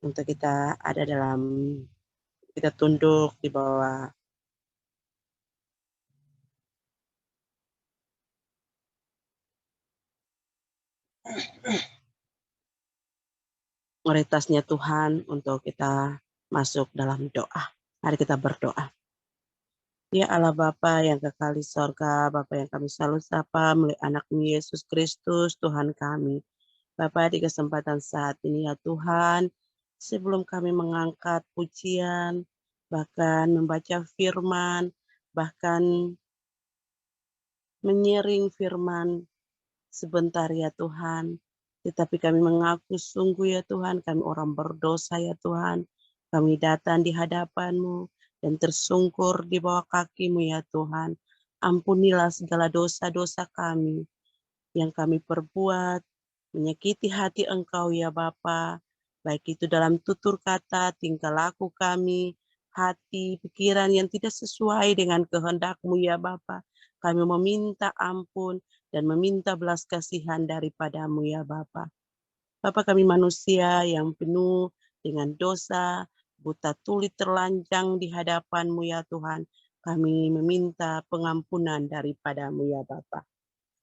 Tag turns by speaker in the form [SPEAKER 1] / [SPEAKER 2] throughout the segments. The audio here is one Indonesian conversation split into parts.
[SPEAKER 1] untuk kita ada dalam, kita tunduk di bawah otoritasnya Tuhan untuk kita masuk dalam doa. Mari kita berdoa. Ya Allah Bapa yang kekal di sorga, Bapa yang kami selalu sapa melalui anak-Mu Yesus Kristus, Tuhan kami. Bapa, di kesempatan saat ini ya Tuhan, sebelum kami mengangkat pujian, bahkan membaca firman, bahkan menyiring firman sebentar ya Tuhan, tetapi kami mengaku sungguh ya Tuhan, kami orang berdosa ya Tuhan, kami datang di hadapan-Mu dan tersungkur di bawah kaki-Mu ya Tuhan. Ampunilah segala dosa-dosa kami yang kami perbuat, menyakiti hati Engkau ya Bapa, baik itu dalam tutur kata, tingkah laku kami, hati, pikiran yang tidak sesuai dengan kehendak-Mu ya Bapa. Kami meminta ampun dan meminta belas kasihan daripada-Mu ya Bapa. Bapa, kami manusia yang penuh dengan dosa, buta tuli terlanjang di hadapan-Mu ya Tuhan. Kami meminta pengampunan daripada-Mu ya Bapa.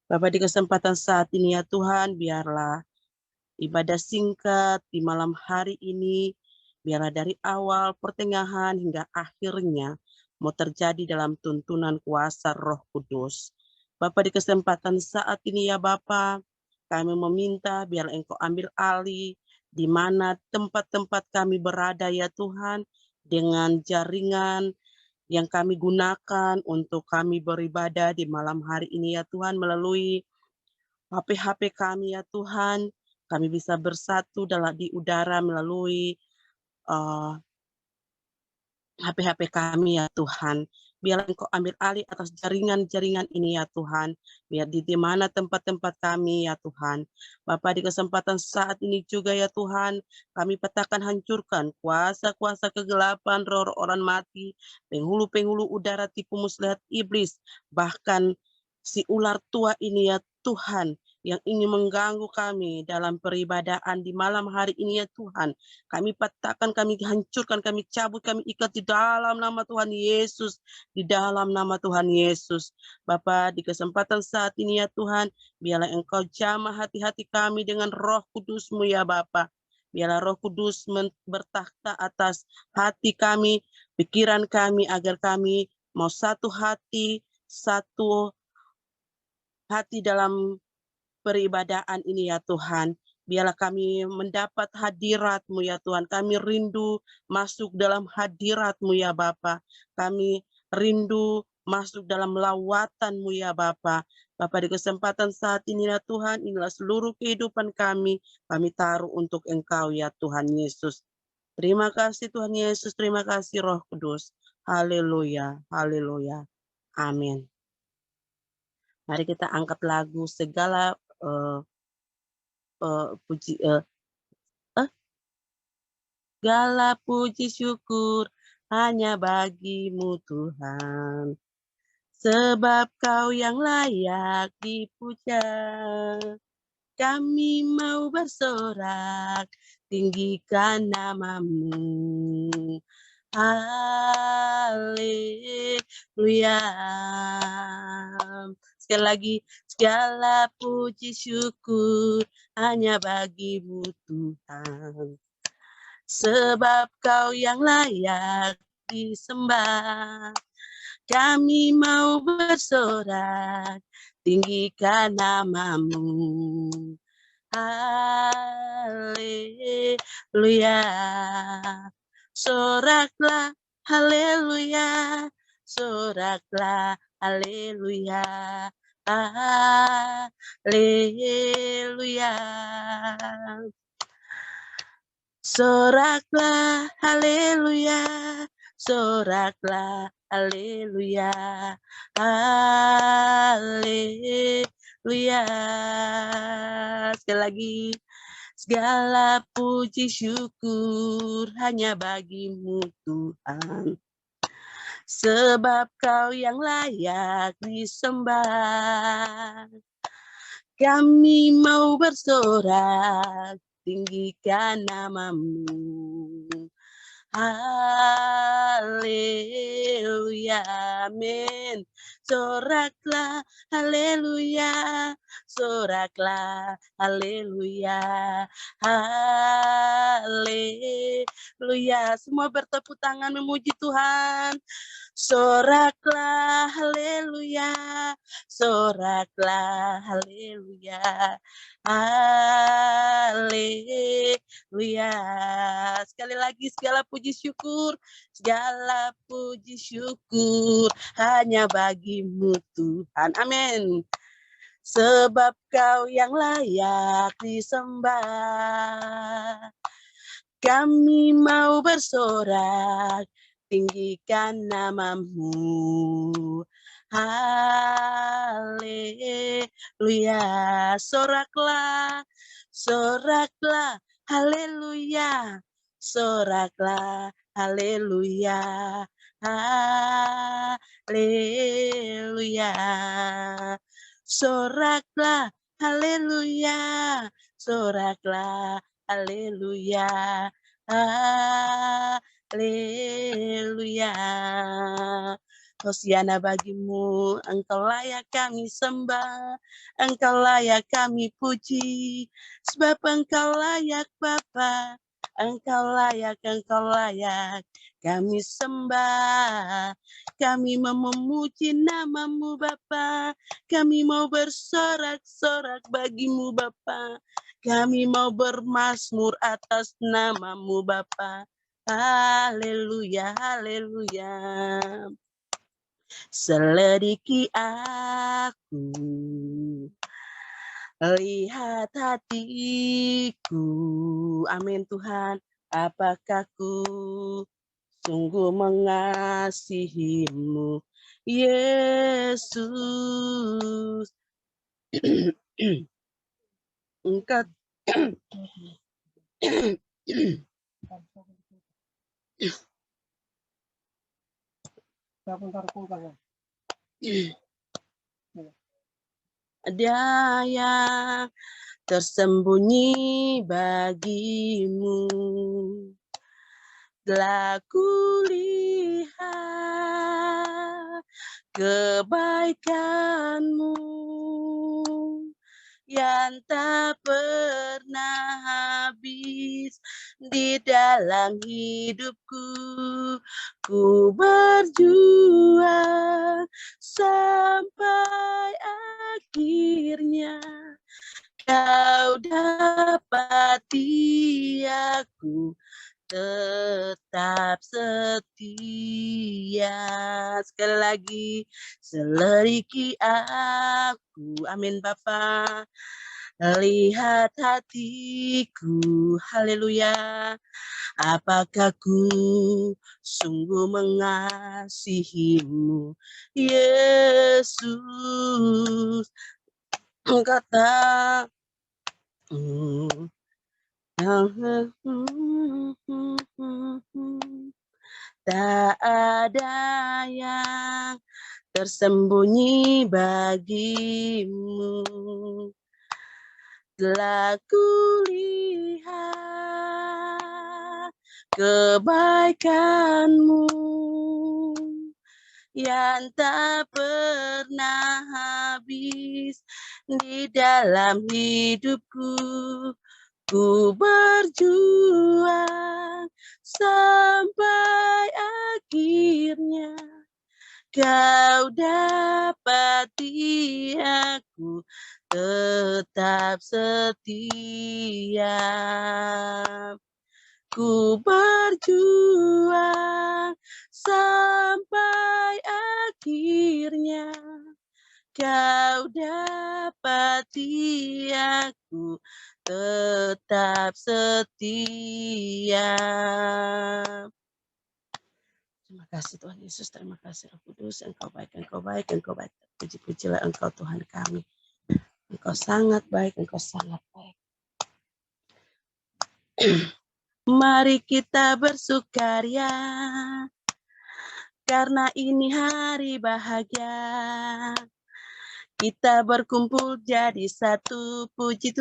[SPEAKER 1] Bapa, di kesempatan saat ini ya Tuhan, biarlah ibadah singkat di malam hari ini, biarlah dari awal, pertengahan, hingga akhirnya mau terjadi dalam tuntunan kuasa Roh Kudus. Bapa, di kesempatan saat ini ya Bapa, kami meminta biar Engkau ambil alih di mana tempat-tempat kami berada ya Tuhan, dengan jaringan yang kami gunakan untuk kami beribadah di malam hari ini ya Tuhan, melalui HP-HP kami ya Tuhan, kami bisa bersatu di udara melalui HP-HP kami ya Tuhan. Biar Engkau ambil alih atas jaringan-jaringan ini ya Tuhan. Biar di mana tempat-tempat kami ya Tuhan. Bapa, di kesempatan saat ini juga ya Tuhan, kami petakan hancurkan kuasa-kuasa kegelapan, roh orang mati, penghulu-penghulu udara, tipu muslihat iblis, bahkan si ular tua ini ya Tuhan, yang ingin mengganggu kami dalam peribadaan di malam hari ini ya Tuhan. Kami patahkan, kami hancurkan, kami cabut, kami ikat di dalam nama Tuhan Yesus. Di dalam nama Tuhan Yesus. Bapa, di kesempatan saat ini ya Tuhan, biarlah Engkau jamah hati-hati kami dengan Roh Kudus-Mu ya Bapa. Biarlah Roh Kudus bertakhta atas hati kami, pikiran kami, agar kami mau satu hati dalam peribadaan ini ya Tuhan. Biarlah kami mendapat hadirat-Mu ya Tuhan. Kami rindu masuk dalam hadirat-Mu ya Bapa. Kami rindu masuk dalam lawatan-Mu ya Bapa. Bapa, di kesempatan saat ini ya Tuhan, inilah seluruh kehidupan kami taruh untuk Engkau ya Tuhan Yesus. Terima kasih Tuhan Yesus, terima kasih Roh Kudus. Haleluya, haleluya. Amin. Mari kita angkat lagu segala segala puji syukur hanya bagi-Mu Tuhan, sebab Kau yang layak dipuja. Kami mau bersorak, tinggikan nama-Mu. Haleluya. Sekali lagi, segala puji syukur hanya bagi-Mu Tuhan, sebab Kau yang layak disembah. Kami mau bersorak, tinggikan nama-Mu. Haleluya. Soraklah, haleluya. Soraklah, haleluya. Haleluya. Soraklah, haleluya. Soraklah, haleluya. Haleluya. Sekali lagi. Segala puji syukur hanya bagi-Mu Tuhan, sebab Kau yang layak disembah. Kami mau bersorak, tinggikan nama-Mu. Haleluya, amin. Soraklah, haleluya, soraklah, haleluya, haleluya. Semua bertepuk tangan memuji Tuhan. Soraklah, haleluya, soraklah, haleluya, haleluya. Sekali lagi segala puji syukur hanya bagimu Tuhan. Amin. Sebab kau yang layak disembah. Kami mau bersorak, tinggikan namamu. Haleluya, soraklah, soraklah, haleluya, soraklah, haleluya, haleluya, soraklah, haleluya, soraklah, haleluya, haleluya. Hosiana bagimu, engkau layak kami sembah, engkau layak kami puji, sebab engkau layak Bapa, engkau layak kami sembah, kami memuji namamu Bapa, kami mau bersorak-sorak bagimu Bapa, kami mau bermazmur atas namamu Bapa. Haleluya, haleluya. Selidiki aku, lihat hatiku. Amin Tuhan, apakah ku sungguh mengasihimu, Yesus. Engkau ada yang tersembunyi bagimu, telah kulihat kebaikanmu yang tak pernah habis di dalam hidupku. Ku berjuang sampai akhirnya kau dapati aku tetap setia. Sekali lagi, selidiki aku. Amin Bapa. Lihat hatiku, haleluya. Apakah ku sungguh mengasihimu, Yesus. Engkau tak tak ada yang tersembunyi bagimu, telah kulihat kebaikanmu yang tak pernah habis di dalam hidupku. Ku berjuang sampai akhirnya kau dapati aku tetap setia. Ku berjuang sampai akhirnya kau dapati aku tetap setia. Terima kasih Tuhan Yesus, terima kasih Roh Kudus, Engkau baik, Engkau baik, Engkau baik. Puji-pujilah Engkau Tuhan kami. Engkau sangat baik, Engkau sangat baik. Mari kita bersukaria, karena ini hari bahagia. Kita berkumpul jadi satu, puji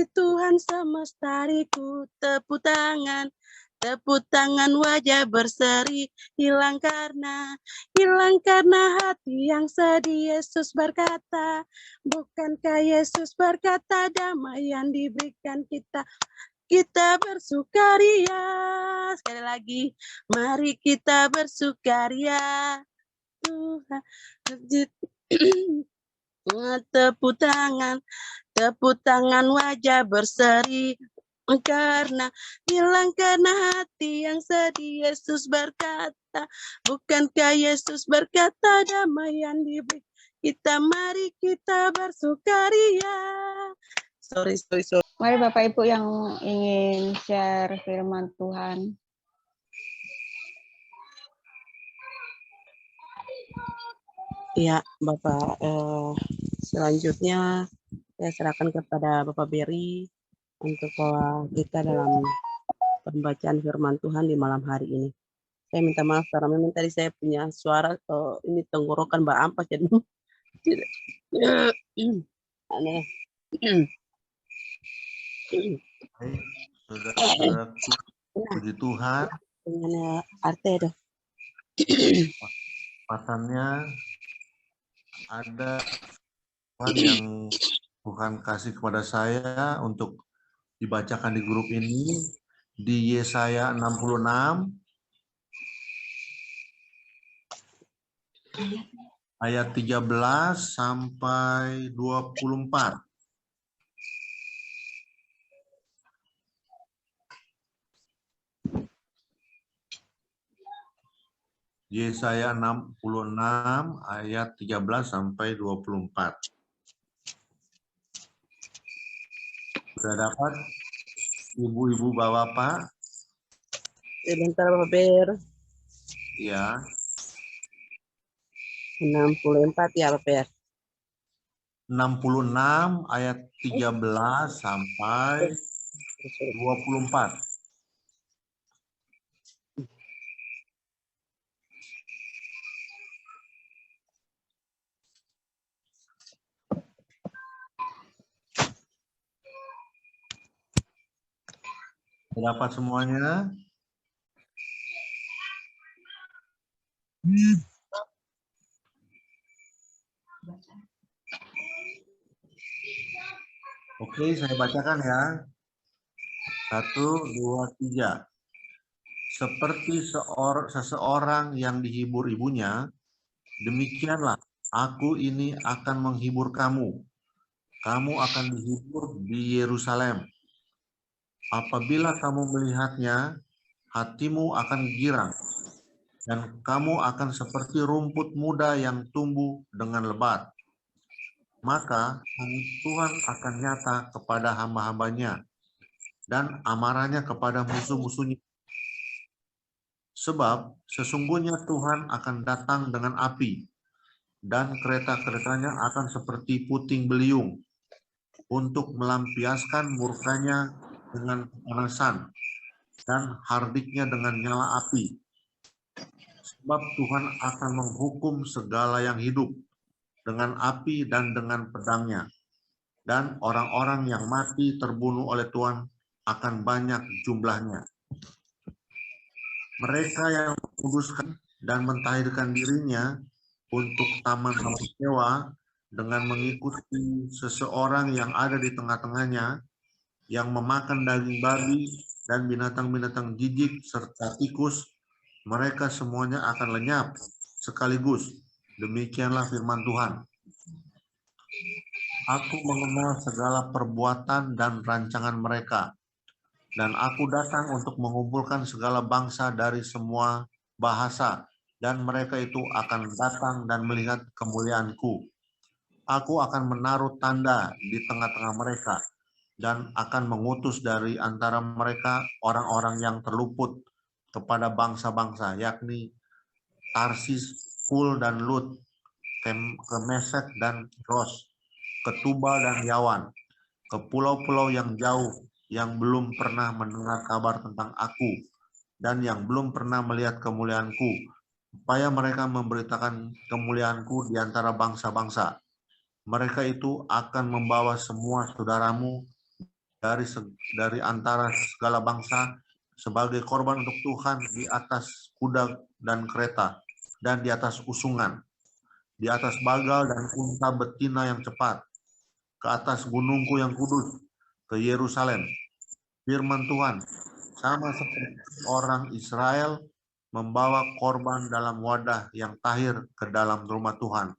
[SPEAKER 1] Tuhan semesta hariku, tepuk tangan, Tepuk tangan, wajah berseri, hilang karena hati yang sedih. Yesus berkata, bukankah Yesus berkata damai yang diberikan kita bersukaria. Sekali lagi, mari kita bersukaria. Tepuk tangan, wajah berseri, karena hilang karena hati yang sedih. Yesus berkata, bukankah Yesus berkata damai yang diberi kita, mari kita bersukaria. Sorry.
[SPEAKER 2] Mari Bapak Ibu yang ingin share firman Tuhan.
[SPEAKER 1] Ya, Bapak, selanjutnya saya serahkan kepada Bapak Beri untuk kita dalam pembacaan firman Tuhan di malam hari ini. Saya minta maaf karena memang tadi saya punya suara ini tenggorokan Mbak Ampas jadi tidak aneh.
[SPEAKER 3] Baik, saudara-saudara, puji Tuhan.
[SPEAKER 1] Dengan arte dah.
[SPEAKER 3] Pasannya ada Tuhan yang Tuhan kasih kepada saya untuk dibacakan di grup ini di Yesaya 66 ayat 13 sampai 24. Yesaya 66 ayat 13 sampai 24. Sudah dapat ibu-ibu bapak-bapak?
[SPEAKER 1] Sebentar Bapak Ber.
[SPEAKER 3] Ya.
[SPEAKER 1] 64 ya Bapak Ber.
[SPEAKER 3] 66 ayat 13 sampai 24. Dapat semuanya? Oke, saya bacakan ya. 1, 2, 3. Seperti seseorang yang dihibur ibunya, demikianlah aku ini akan menghibur kamu. Kamu akan dihibur di Yerusalem. Apabila kamu melihatnya, hatimu akan girang, dan kamu akan seperti rumput muda yang tumbuh dengan lebat. Maka Tuhan akan nyata kepada hamba-hambanya, dan amarahnya kepada musuh-musuhnya. Sebab sesungguhnya Tuhan akan datang dengan api, dan kereta-keretanya akan seperti puting beliung, untuk melampiaskan murkanya dengan kepanasan, dan hardiknya dengan nyala api. Sebab Tuhan akan menghukum segala yang hidup dengan api dan dengan pedangnya. Dan orang-orang yang mati terbunuh oleh Tuhan akan banyak jumlahnya. Mereka yang menguduskan dan mentahirkan dirinya untuk taman-taman sewa dengan mengikuti seseorang yang ada di tengah-tengahnya, yang memakan daging babi dan binatang-binatang jijik serta tikus, mereka semuanya akan lenyap sekaligus. Demikianlah firman Tuhan. Aku mengenal segala perbuatan dan rancangan mereka, dan aku datang untuk mengumpulkan segala bangsa dari semua bahasa, dan mereka itu akan datang dan melihat kemuliaanku. Aku akan menaruh tanda di tengah-tengah mereka, dan akan mengutus dari antara mereka orang-orang yang terluput kepada bangsa-bangsa, yakni Tarsis, Pul dan Lut, ke Mesek dan Ros, ke Tubal dan Yawan, ke pulau-pulau yang jauh yang belum pernah mendengar kabar tentang aku dan yang belum pernah melihat kemuliaanku, supaya mereka memberitakan kemuliaanku di antara bangsa-bangsa. Mereka itu akan membawa semua saudaramu dari antara segala bangsa sebagai korban untuk Tuhan di atas kuda dan kereta, dan di atas usungan, di atas bagal dan unta betina yang cepat, ke atas gunungku yang kudus, ke Yerusalem. Firman Tuhan, sama seperti orang Israel membawa korban dalam wadah yang tahir ke dalam rumah Tuhan.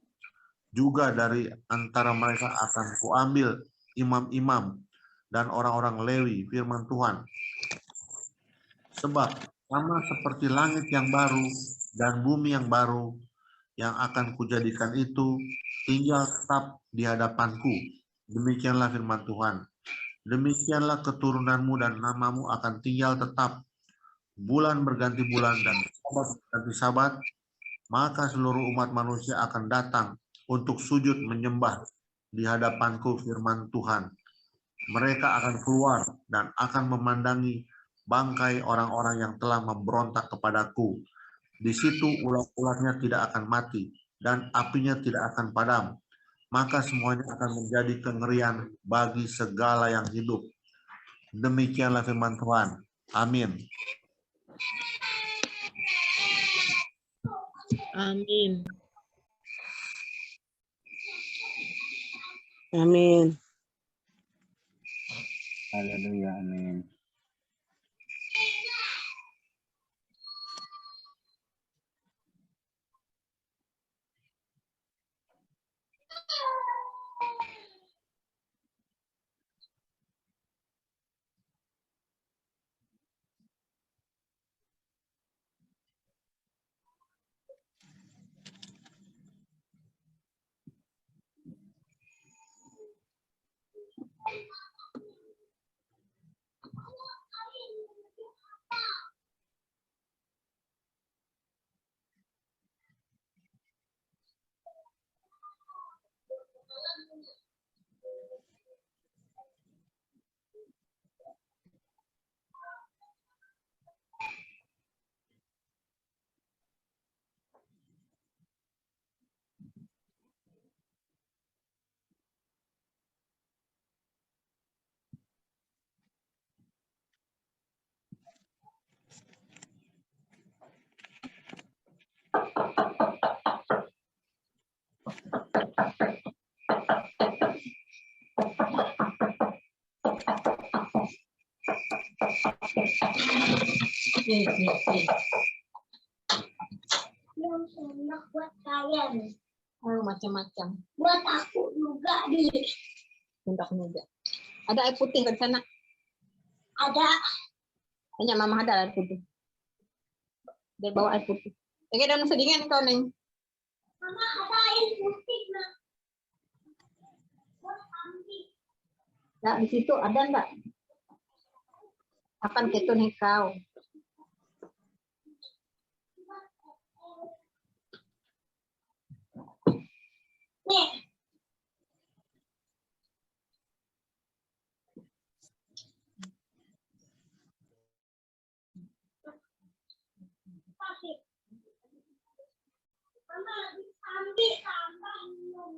[SPEAKER 3] Juga dari antara mereka akan kuambil imam-imam dan orang-orang Lewi, firman Tuhan. Sebab sama seperti langit yang baru dan bumi yang baru yang akan kujadikan itu tinggal tetap di hadapanku. Demikianlah firman Tuhan. Demikianlah keturunanmu dan namamu akan tinggal tetap. Bulan berganti bulan dan sabat berganti sabat, maka seluruh umat manusia akan datang untuk sujud menyembah di hadapanku, firman Tuhan. Mereka akan keluar dan akan memandangi bangkai orang-orang yang telah memberontak kepadaku. Di situ ulat-ulatnya tidak akan mati dan apinya tidak akan padam. Maka semuanya akan menjadi kengerian bagi segala yang hidup. Demikianlah firman Tuhan. Amin.
[SPEAKER 4] Amin.
[SPEAKER 1] Amin.
[SPEAKER 5] Haleluya, amin.
[SPEAKER 6] Yang enak buat kalian.
[SPEAKER 4] Oh, macam-macam.
[SPEAKER 6] Buat aku juga di.
[SPEAKER 4] Untuk juga. Ada air putih di sana.
[SPEAKER 6] Ada.
[SPEAKER 4] Tanya mama ada air putih. Dia bawa air putih. Pakai daun sedingin kau Neng.
[SPEAKER 6] Mama ada air putih nak. Buat ambil.
[SPEAKER 4] Nah, di situ ada enggak? Akan ketun kau.
[SPEAKER 6] Nih. Kasih. Mama ambil tambah minum.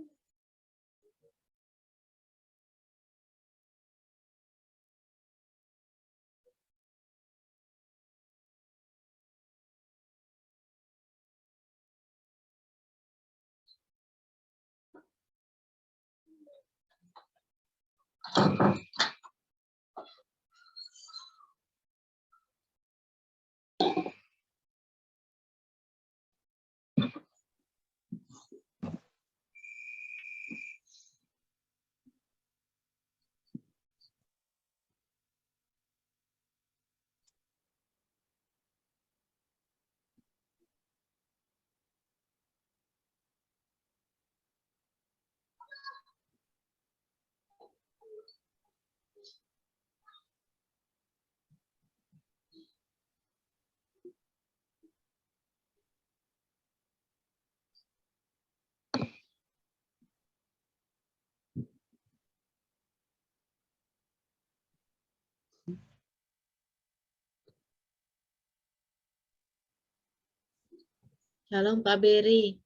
[SPEAKER 4] Shalom Pak Beri.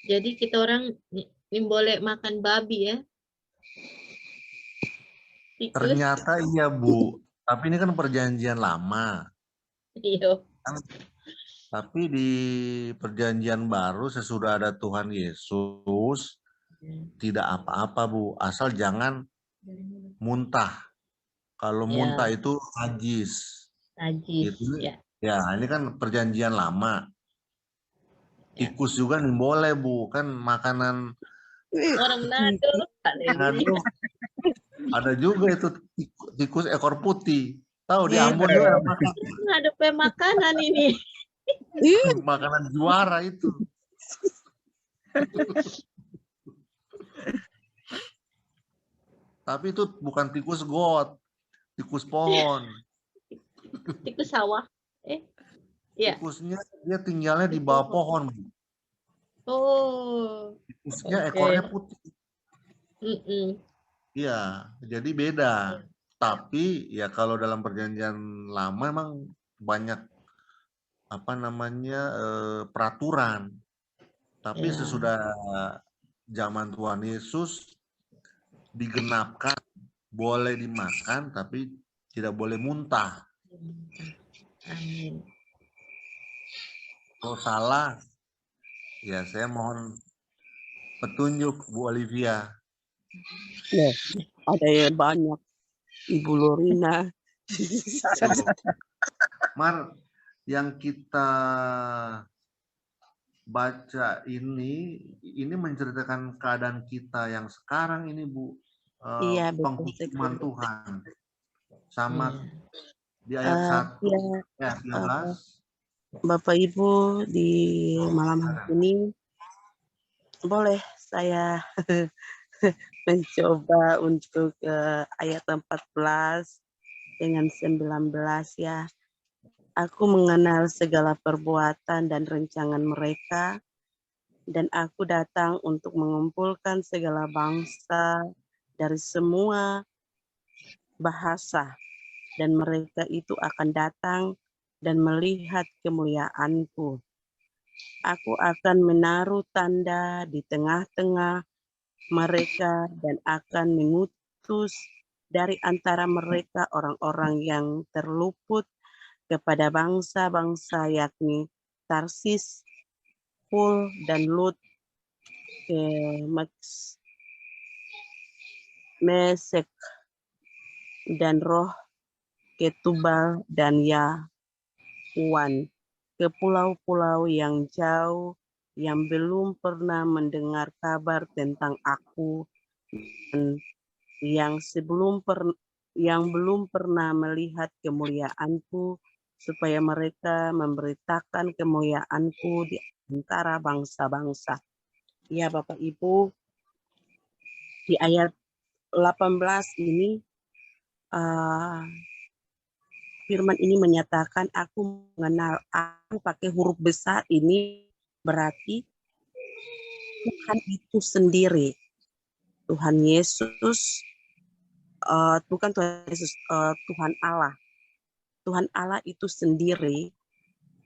[SPEAKER 4] Jadi kita orang ini boleh makan babi ya? Tikus.
[SPEAKER 3] Ternyata iya Bu, tapi ini kan perjanjian lama.
[SPEAKER 4] Iya.
[SPEAKER 3] Tapi di perjanjian baru sesudah ada Tuhan Yesus, tidak apa-apa Bu, asal jangan muntah. Kalau
[SPEAKER 4] Ya,
[SPEAKER 3] muntah itu najis.
[SPEAKER 4] najis.
[SPEAKER 3] Itu
[SPEAKER 4] Ya.
[SPEAKER 3] ya, ini kan perjanjian lama.
[SPEAKER 4] Ya.
[SPEAKER 3] Tikus juga nih boleh Bu, kan makanan
[SPEAKER 4] Orang Manado.
[SPEAKER 3] Manado. Ada juga itu tikus ekor putih. Tahu di
[SPEAKER 1] Iya.
[SPEAKER 3] Ambon juga ada makan
[SPEAKER 4] Ada pemakanan ini.
[SPEAKER 3] makanan juara itu. Tapi itu bukan tikus got, tikus pohon.
[SPEAKER 4] Tikus sawah. Ya.
[SPEAKER 3] Tikusnya dia tinggalnya di bawah pohon.
[SPEAKER 4] Oh.
[SPEAKER 3] Tikusnya
[SPEAKER 4] Oke.
[SPEAKER 3] ekornya putih.
[SPEAKER 4] Mm-mm.
[SPEAKER 3] Iya, jadi beda. Tapi ya kalau dalam perjanjian lama emang banyak apa namanya peraturan. Tapi
[SPEAKER 4] Ya.
[SPEAKER 3] sesudah zaman Tuhan Yesus digenapkan, boleh dimakan tapi tidak boleh muntah.
[SPEAKER 4] Amin.
[SPEAKER 3] Kalau salah, ya saya mohon petunjuk Bu Olivia.
[SPEAKER 1] Nah, ada yang banyak. Ibu Lorina.
[SPEAKER 3] Mar, yang kita baca ini menceritakan keadaan kita yang sekarang ini Bu,
[SPEAKER 1] Iya, betul
[SPEAKER 3] penghukuman
[SPEAKER 1] sekali.
[SPEAKER 3] Tuhan. Sama
[SPEAKER 4] Iya.
[SPEAKER 3] di ayat 1
[SPEAKER 1] Ya,
[SPEAKER 3] ayat 13.
[SPEAKER 1] Bapak Ibu, di malam hari ini boleh saya mencoba untuk ayat 14 dengan 19 ya. Aku mengenal segala perbuatan dan rancangan mereka, dan aku datang untuk mengumpulkan segala bangsa dari semua bahasa, dan mereka itu akan datang dan melihat kemuliaanku. Aku akan menaruh tanda di tengah-tengah mereka dan akan mengutus dari antara mereka orang-orang yang terluput kepada bangsa-bangsa, yakni Tarsis, Pul, dan Lut, ke Mesek, dan Roh, ke Tubal, dan Yahuan, ke pulau-pulau yang jauh yang belum pernah mendengar kabar tentang aku, dan yang belum pernah melihat kemuliaanku, supaya mereka memberitakan kemuliaanku di antara bangsa-bangsa. Ya Bapak Ibu, di ayat 18 ini firman ini menyatakan aku mengenal, aku pakai huruf besar ini berarti Tuhan itu sendiri. Tuhan Yesus, bukan Tuhan Yesus, Tuhan Allah. Tuhan Allah itu sendiri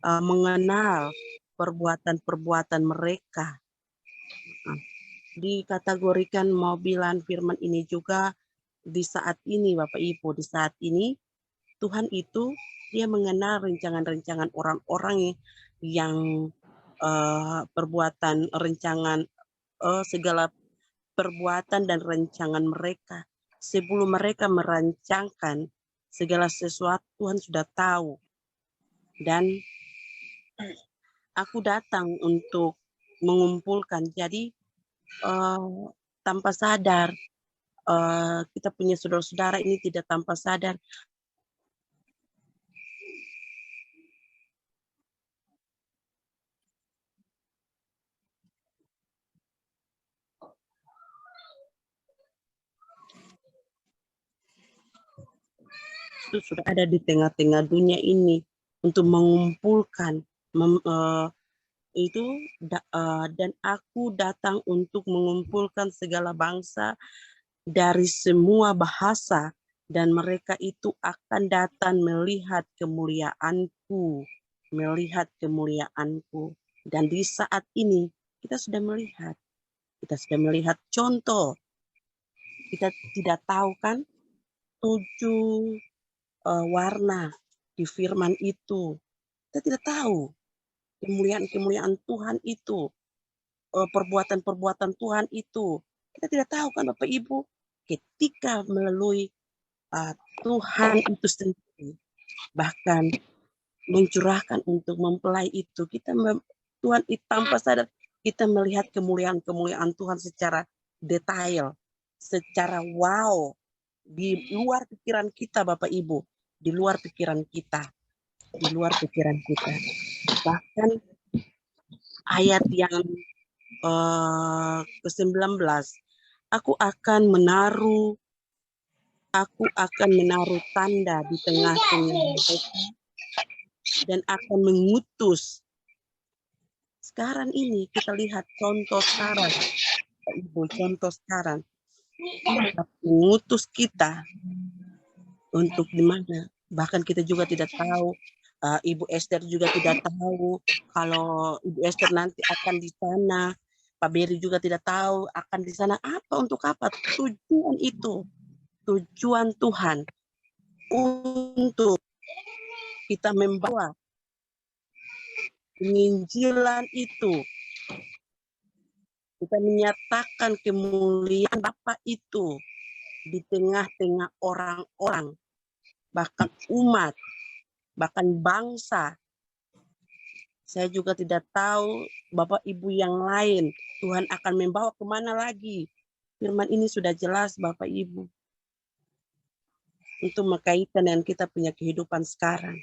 [SPEAKER 1] mengenal perbuatan-perbuatan mereka. Dikategorikan mau bilang firman ini juga di saat ini Bapak Ibu, di saat ini Tuhan itu dia mengenal rencangan-rencangan orang-orang yang perbuatan, rancangan, segala perbuatan dan rancangan mereka. Sebelum mereka merancangkan segala sesuatu, Tuhan sudah tahu. Dan aku datang untuk mengumpulkan. Jadi tanpa sadar, kita punya saudara-saudara ini tidak tanpa sadar. Itu sudah ada di tengah-tengah dunia ini untuk mengumpulkan dan aku datang untuk mengumpulkan segala bangsa dari semua bahasa, dan mereka itu akan datang melihat kemuliaanku, dan di saat ini kita sudah melihat contoh. Kita tidak tahu kan 7 warna di firman itu. Kita tidak tahu kemuliaan-kemuliaan Tuhan itu, perbuatan-perbuatan Tuhan itu. Kita tidak tahu kan Bapak Ibu, ketika melalui Tuhan itu sendiri, bahkan mencurahkan untuk mempelai itu, Tuhan itu tanpa sadar kita melihat kemuliaan-kemuliaan Tuhan secara detail, secara wow, di luar pikiran kita Bapak Ibu, di luar pikiran kita, di luar pikiran kita. Bahkan ayat yang ke-19, aku akan menaruh tanda di tengah-tengah mereka dan akan mengutus. Sekarang ini kita lihat contoh sekarang, Ibu, contoh sekarang. Mengutus kita untuk di mana. Bahkan kita juga tidak tahu, Ibu Esther juga tidak tahu kalau Ibu Esther nanti akan di sana. Pak Beri juga tidak tahu akan di sana apa, untuk apa. Tujuan itu, tujuan Tuhan untuk kita membawa penginjilan itu, kita menyatakan kemuliaan Bapa itu di tengah-tengah orang-orang, bahkan umat, bahkan bangsa. Saya juga tidak tahu Bapak Ibu yang lain, Tuhan akan membawa kemana lagi. Firman ini sudah jelas Bapak Ibu, untuk mengkaitkan dengan kita punya kehidupan sekarang.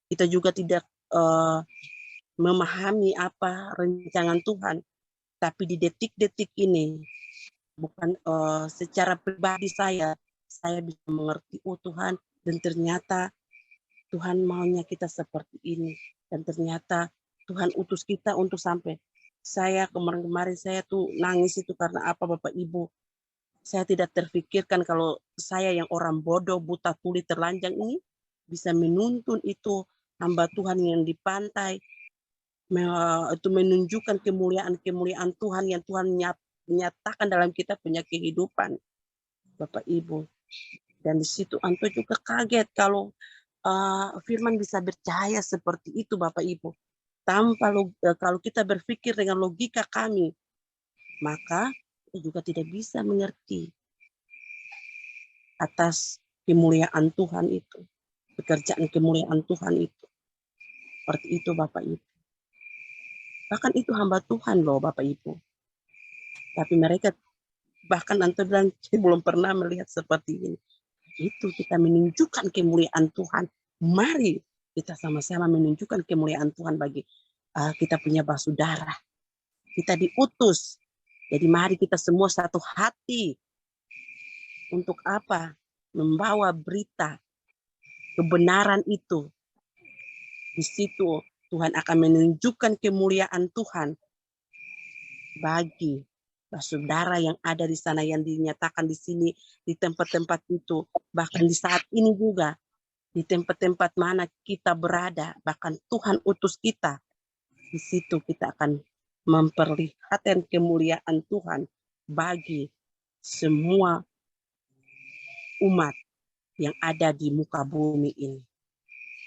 [SPEAKER 1] Kita juga tidak memahami apa rencangan Tuhan, tapi di detik-detik ini, bukan secara pribadi saya bisa mengerti, oh Tuhan, dan ternyata Tuhan maunya kita seperti ini. Dan ternyata Tuhan utus kita untuk sampai. Saya kemarin saya tuh nangis itu karena apa Bapak Ibu? Saya tidak terfikirkan kalau saya yang orang bodoh, buta tuli, terlanjang ini bisa menuntun itu hamba Tuhan yang di pantai, itu menunjukkan kemuliaan-kemuliaan Tuhan yang Tuhan nyatakan dalam kita punya kehidupan, Bapak Ibu. Dan di situ Anto juga kaget kalau firman bisa bercahaya seperti itu Bapak Ibu. Tanpa kalau kita berpikir dengan logika kami, maka kita juga tidak bisa mengerti atas kemuliaan Tuhan itu, pekerjaan kemuliaan Tuhan itu. Seperti itu Bapak Ibu. Bahkan itu hamba Tuhan loh Bapak Ibu. Tapi mereka, bahkan Anto bilang, belum pernah melihat seperti ini. Itu kita menunjukkan kemuliaan Tuhan. Mari kita sama-sama menunjukkan kemuliaan Tuhan bagi kita punya basudara. Kita diutus. Jadi mari kita semua satu hati. Untuk apa? Membawa berita kebenaran itu. Di situ Tuhan akan menunjukkan kemuliaan Tuhan bagi saudara yang ada di sana, yang dinyatakan di sini, di tempat-tempat itu, bahkan di saat ini juga, di tempat-tempat mana kita berada, bahkan Tuhan utus kita, di situ kita akan memperlihatkan kemuliaan Tuhan bagi semua umat yang ada di muka bumi ini.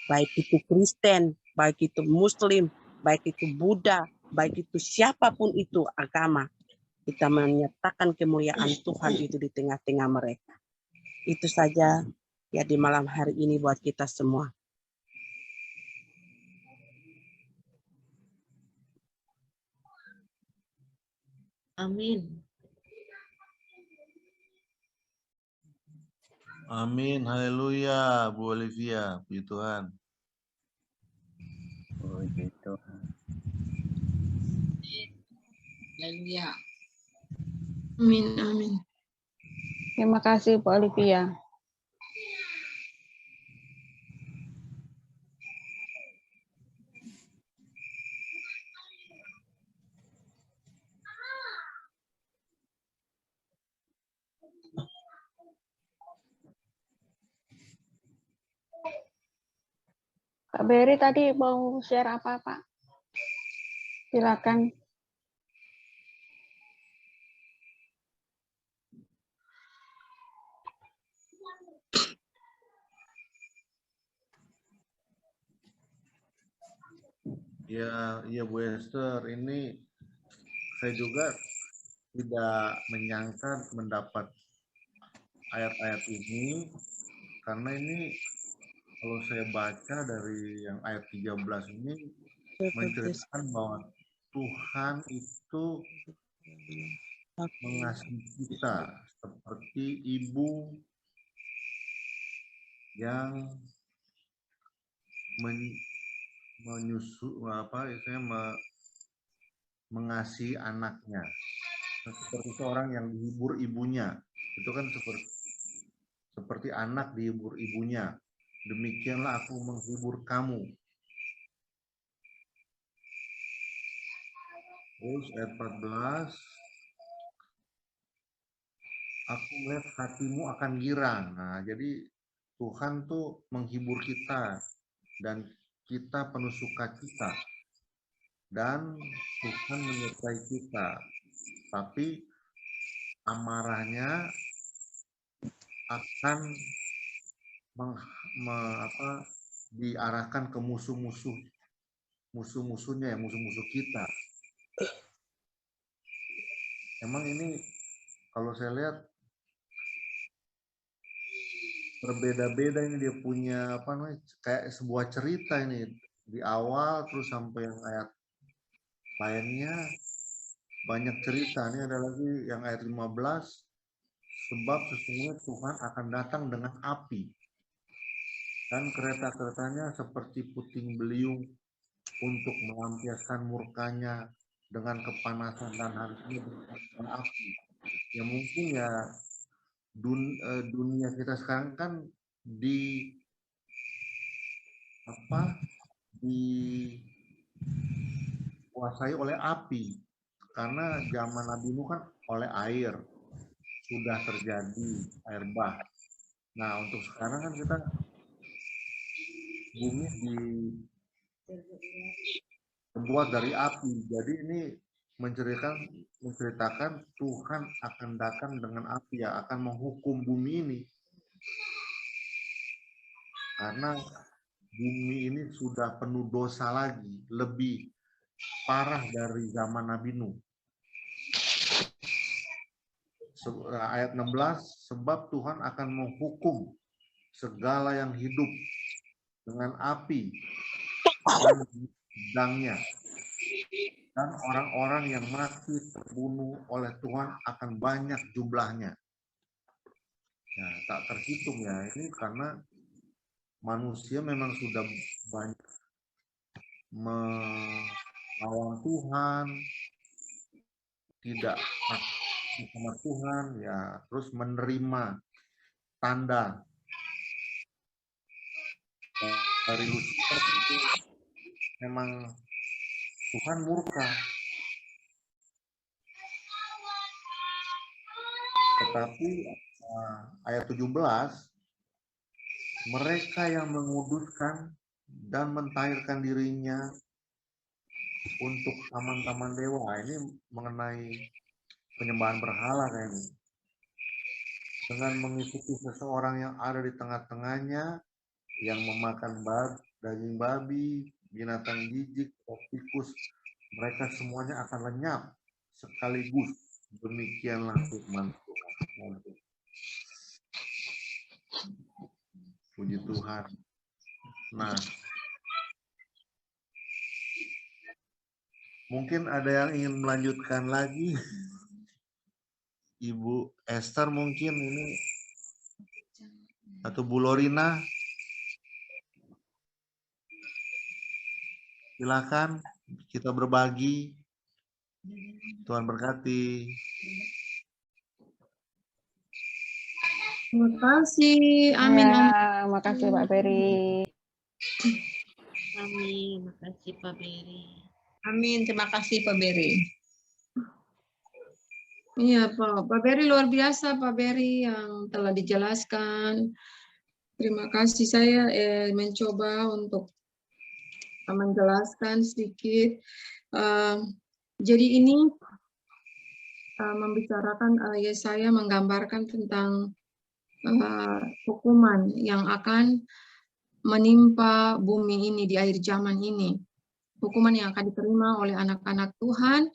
[SPEAKER 1] Baik itu Kristen, baik itu Muslim, baik itu Buddha, baik itu siapapun itu agama, kita menyatakan kemuliaan Tuhan itu di tengah-tengah mereka. Itu saja ya di malam hari ini buat kita semua.
[SPEAKER 4] Amin.
[SPEAKER 3] Amin, haleluya, Bu Olivia, puji Tuhan.
[SPEAKER 5] Puji Tuhan.
[SPEAKER 7] Haleluya. Amin, amin.
[SPEAKER 2] Terima kasih Bu Olivia. Kak Beri tadi mau share apa, Pak? Silakan.
[SPEAKER 3] Ya, iya Bu Esther, ini saya juga tidak menyangka mendapat ayat-ayat ini, karena ini kalau saya baca dari yang ayat 13 ini menceritakan bahwa Tuhan itu mengasihi kita seperti ibu yang mengasihi anaknya, seperti seorang yang dihibur ibunya. Itu kan seperti anak dihibur ibunya. Demikianlah aku menghibur kamu. Terus ayat 14, aku melihat hatimu akan girang. Nah, jadi Tuhan tuh menghibur kita dan kita penuh sukacita, dan Tuhan menyertai kita. Tapi amarahnya akan diarahkan ke musuh-musuhnya, ya, musuh-musuh kita. Emang ini kalau saya lihat berbeda-beda, ini dia punya kayak sebuah cerita ini di awal terus sampai yang ayat lainnya banyak cerita. Ini ada lagi yang ayat 15, sebab sesungguhnya Tuhan akan datang dengan api dan kereta-keretanya seperti puting beliung untuk melampiaskan murkanya dengan kepanasan dan harusnya dengan api. Ya mungkin ya dunia kita sekarang kan dikuasai oleh api, karena zaman Nabi Nuh kan oleh air, sudah terjadi air bah. Nah, untuk sekarang kan kita bumi dibuat dari api. Jadi ini menceritakan Tuhan akan datang dengan api, ya, akan menghukum bumi ini. Karena bumi ini sudah penuh dosa lagi, lebih parah dari zaman Nabi Nuh. Ayat 16, sebab Tuhan akan menghukum segala yang hidup dengan api dan pedangnya, dan orang-orang yang mati terbunuh oleh Tuhan akan banyak jumlahnya. Ya, tak terhitung ya, ini karena manusia memang sudah banyak melawan Tuhan, tidak sama Tuhan, ya, terus menerima tanda dari Lucifer. Itu memang Tuhan murka. Tetapi ayat 17, mereka yang menguduskan dan mentahirkan dirinya untuk taman-taman dewa. Ini mengenai penyembahan berhala kayaknya. Dengan mengikuti seseorang yang ada di tengah-tengahnya, yang memakan daging babi, binatang jijik, tikus, mereka semuanya akan lenyap sekaligus. Demikianlah firman Tuhan. Puji Tuhan. Nah, mungkin ada yang ingin melanjutkan lagi. Ibu Esther mungkin ini, atau Bu Lorina, silakan kita berbagi. Tuhan berkati.
[SPEAKER 7] Terima kasih. Amin.
[SPEAKER 2] Ya, makasih Pak Peri.
[SPEAKER 4] Amin. Makasih Pak Beri.
[SPEAKER 8] Amin. Terima kasih Pak Beri.
[SPEAKER 7] Iya Pak Beri luar biasa Pak Beri yang telah dijelaskan. Terima kasih, saya mencoba untuk menjelaskan sedikit. Jadi ini membicarakan Yesaya menggambarkan tentang hukuman yang akan menimpa bumi ini di akhir zaman ini. hukuman yang akan diterima oleh anak-anak Tuhan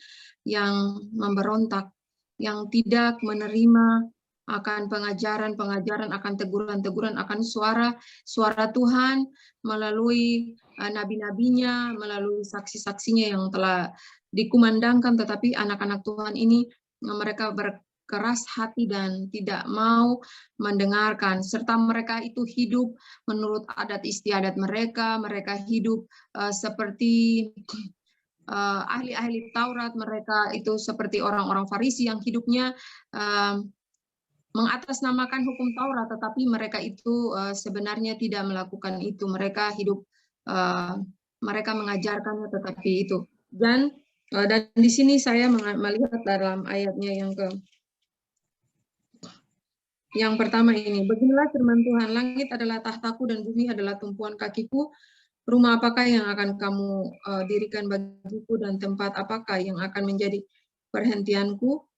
[SPEAKER 7] yang memberontak, yang tidak menerima akan pengajaran-pengajaran, akan teguran-teguran, akan suara Tuhan melalui nabi-nabinya, melalui saksi-saksinya yang telah dikumandangkan, tetapi anak-anak Tuhan ini mereka berkeras hati dan tidak mau mendengarkan, serta mereka itu hidup menurut adat istiadat mereka, mereka hidup seperti ahli-ahli Taurat, mereka itu seperti orang-orang Farisi yang hidupnya mengatasnamakan hukum Taurat, tetapi mereka itu sebenarnya tidak melakukan itu. Mereka hidup, mereka mengajarkannya, tetapi itu. Dan di sini saya melihat dalam ayatnya yang pertama ini, beginilah firman Tuhan, langit adalah tahtaku dan bumi adalah tumpuan kakiku. Rumah apakah yang akan kamu dirikan bagiku dan tempat apakah yang akan menjadi perhentianku?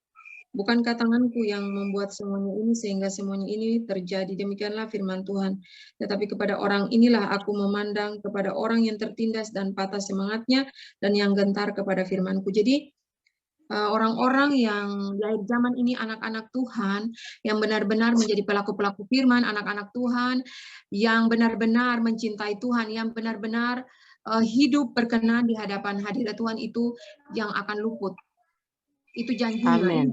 [SPEAKER 7] Bukankah tanganku yang membuat semuanya ini sehingga semuanya ini terjadi? Demikianlah firman Tuhan. Tetapi kepada orang inilah aku memandang, kepada orang yang tertindas dan patah semangatnya dan yang gentar kepada firmanku. Jadi orang-orang yang di akhir zaman ini, anak-anak Tuhan yang benar-benar menjadi pelaku-pelaku firman, anak-anak Tuhan yang benar-benar mencintai Tuhan, yang benar-benar hidup berkenan di hadapan hadirat Tuhan, itu yang akan luput. Itu janjinya,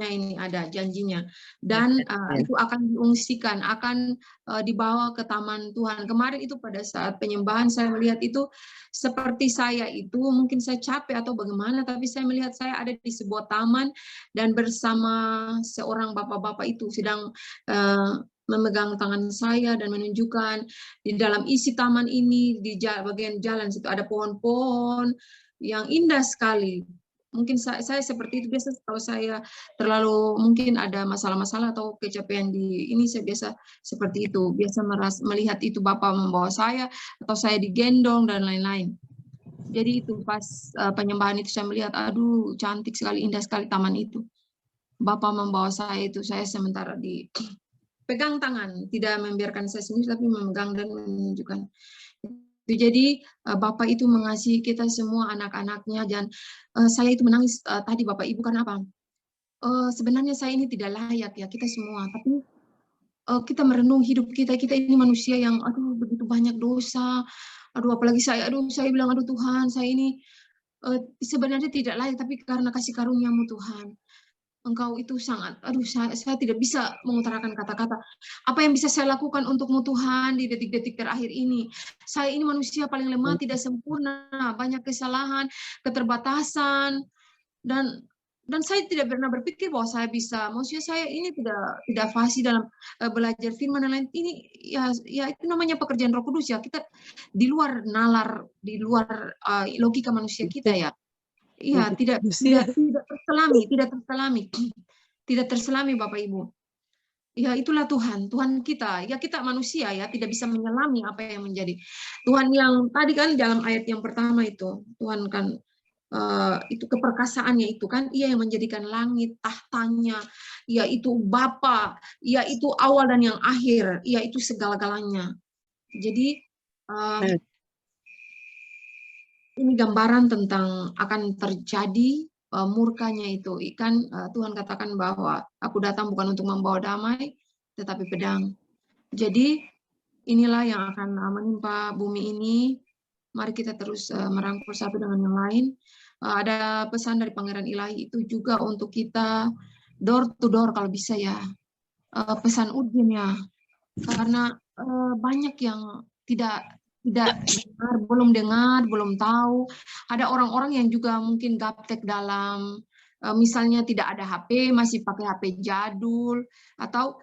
[SPEAKER 7] ini ada janjinya, dan itu akan diungsikan, akan dibawa ke taman Tuhan. Kemarin itu pada saat penyembahan saya melihat itu seperti saya itu mungkin saya capek atau bagaimana, tapi saya melihat saya ada di sebuah taman dan bersama seorang bapak-bapak itu sedang memegang tangan saya dan menunjukkan di dalam isi taman ini, di bagian jalan situ ada pohon-pohon yang indah sekali. Mungkin saya seperti itu biasa, kalau saya terlalu mungkin ada masalah-masalah atau kecapean di ini, saya biasa seperti itu, biasa melihat itu Bapak membawa saya atau saya digendong dan lain-lain. Jadi itu pas penyembahan itu saya melihat, aduh cantik sekali, indah sekali taman itu. Bapak membawa saya itu, saya sementara dipegang tangan, tidak membiarkan saya sendiri tapi memegang dan menunjukkan. Jadi Bapak itu mengasihi kita semua anak-anaknya, dan saya itu menangis tadi Bapak Ibu, karena apa? Sebenarnya saya ini tidak layak ya, kita semua, tapi kita merenung hidup kita ini manusia yang aduh begitu banyak dosa, aduh apalagi saya bilang aduh Tuhan, saya ini sebenarnya tidak layak, tapi karena kasih karunia-Mu Tuhan, Engkau itu sangat, aduh saya tidak bisa mengutarakan kata-kata. Apa yang bisa saya lakukan untukmu Tuhan di detik-detik terakhir ini? Saya ini manusia paling lemah, tidak sempurna, banyak kesalahan, keterbatasan, dan saya tidak pernah berpikir bahwa saya bisa. Maksudnya saya ini tidak fasih dalam belajar firman dan lain. Ini ya itu namanya pekerjaan Roh Kudus ya. Kita di luar nalar, di luar logika manusia kita ya. Iya, tidak terselami Bapak Ibu. Ya itulah Tuhan kita. Ya kita manusia ya, tidak bisa menyelami apa yang menjadi. Tuhan yang tadi kan dalam ayat yang pertama itu, Tuhan kan itu keperkasaannya itu kan, Ia yang menjadikan langit, tahtanya, Ia itu Bapa, Ia itu awal dan yang akhir, Ia itu segala-galanya. Jadi ini gambaran tentang akan terjadi murkanya itu. Tuhan katakan bahwa aku datang bukan untuk membawa damai, tetapi pedang. Jadi inilah yang akan menimpa bumi ini. Mari kita terus merangkul satu dengan yang lain. Ada pesan dari Pangeran Ilahi itu juga untuk kita door to door kalau bisa ya. Pesan urgen ya. Karena banyak yang tidak dengar, belum tahu. Ada orang-orang yang juga mungkin gaptek dalam, misalnya tidak ada HP, masih pakai HP jadul, atau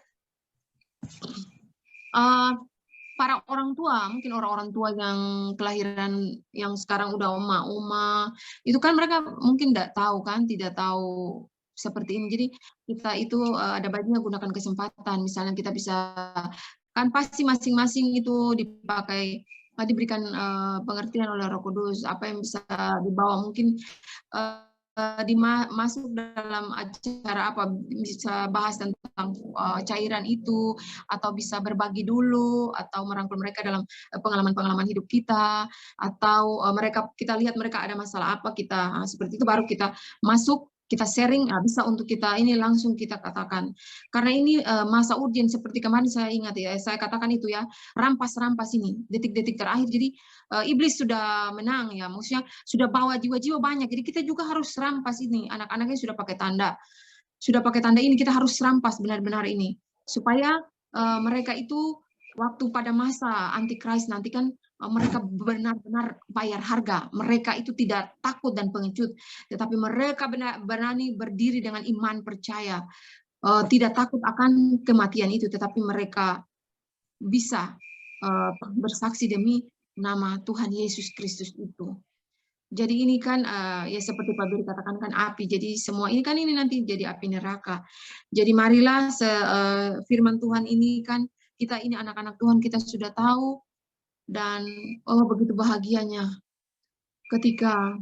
[SPEAKER 7] para orang tua, mungkin orang-orang tua yang kelahiran yang sekarang udah oma-oma, itu kan mereka mungkin tidak tahu seperti ini. Jadi kita itu ada baiknya gunakan kesempatan, misalnya kita bisa, kan pasti masing-masing itu diberikan pengertian oleh Roh Kudus, apa yang bisa dibawa, mungkin masuk dalam acara apa, bisa bahas tentang cairan itu, atau bisa berbagi dulu, atau merangkul mereka dalam pengalaman-pengalaman hidup kita, atau kita lihat mereka ada masalah apa, kita seperti itu baru kita masuk, kita sharing, bisa untuk kita ini langsung kita katakan. Karena ini masa urgen, seperti kemarin saya ingat ya, saya katakan itu ya, rampas-rampas ini, detik-detik terakhir. Jadi iblis sudah menang ya, maksudnya sudah bawa jiwa-jiwa banyak. Jadi kita juga harus rampas ini, anak-anaknya sudah pakai tanda ini, kita harus rampas benar-benar ini, supaya mereka itu waktu pada masa antikris nanti kan mereka benar-benar bayar harga. Mereka itu tidak takut dan pengecut, tetapi mereka berani berdiri dengan iman percaya, tidak takut akan kematian itu, tetapi mereka bisa bersaksi demi nama Tuhan Yesus Kristus itu. Jadi ini kan ya seperti Pak Beri katakan kan api. Jadi semua ini kan ini nanti jadi api neraka. Jadi marilah firman Tuhan ini kan kita ini anak-anak Tuhan kita sudah tahu, dan begitu bahagianya ketika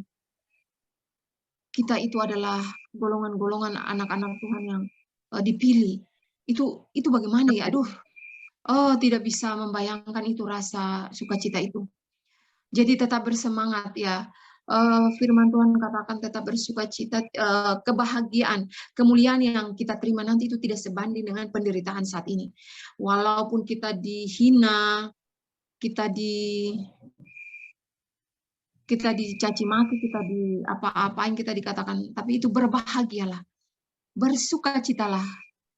[SPEAKER 7] kita itu adalah golongan-golongan anak-anak Tuhan yang dipilih. Itu bagaimana ya? Aduh, tidak bisa membayangkan itu rasa sukacita itu. Jadi tetap bersemangat ya. Firman Tuhan katakan tetap bersukacita, kebahagiaan, kemuliaan yang kita terima nanti itu tidak sebanding dengan penderitaan saat ini. Walaupun kita dihina, kita dicaci maki, kita di apa-apain, kita dikatakan, tapi itu berbahagialah, bersukacitalah.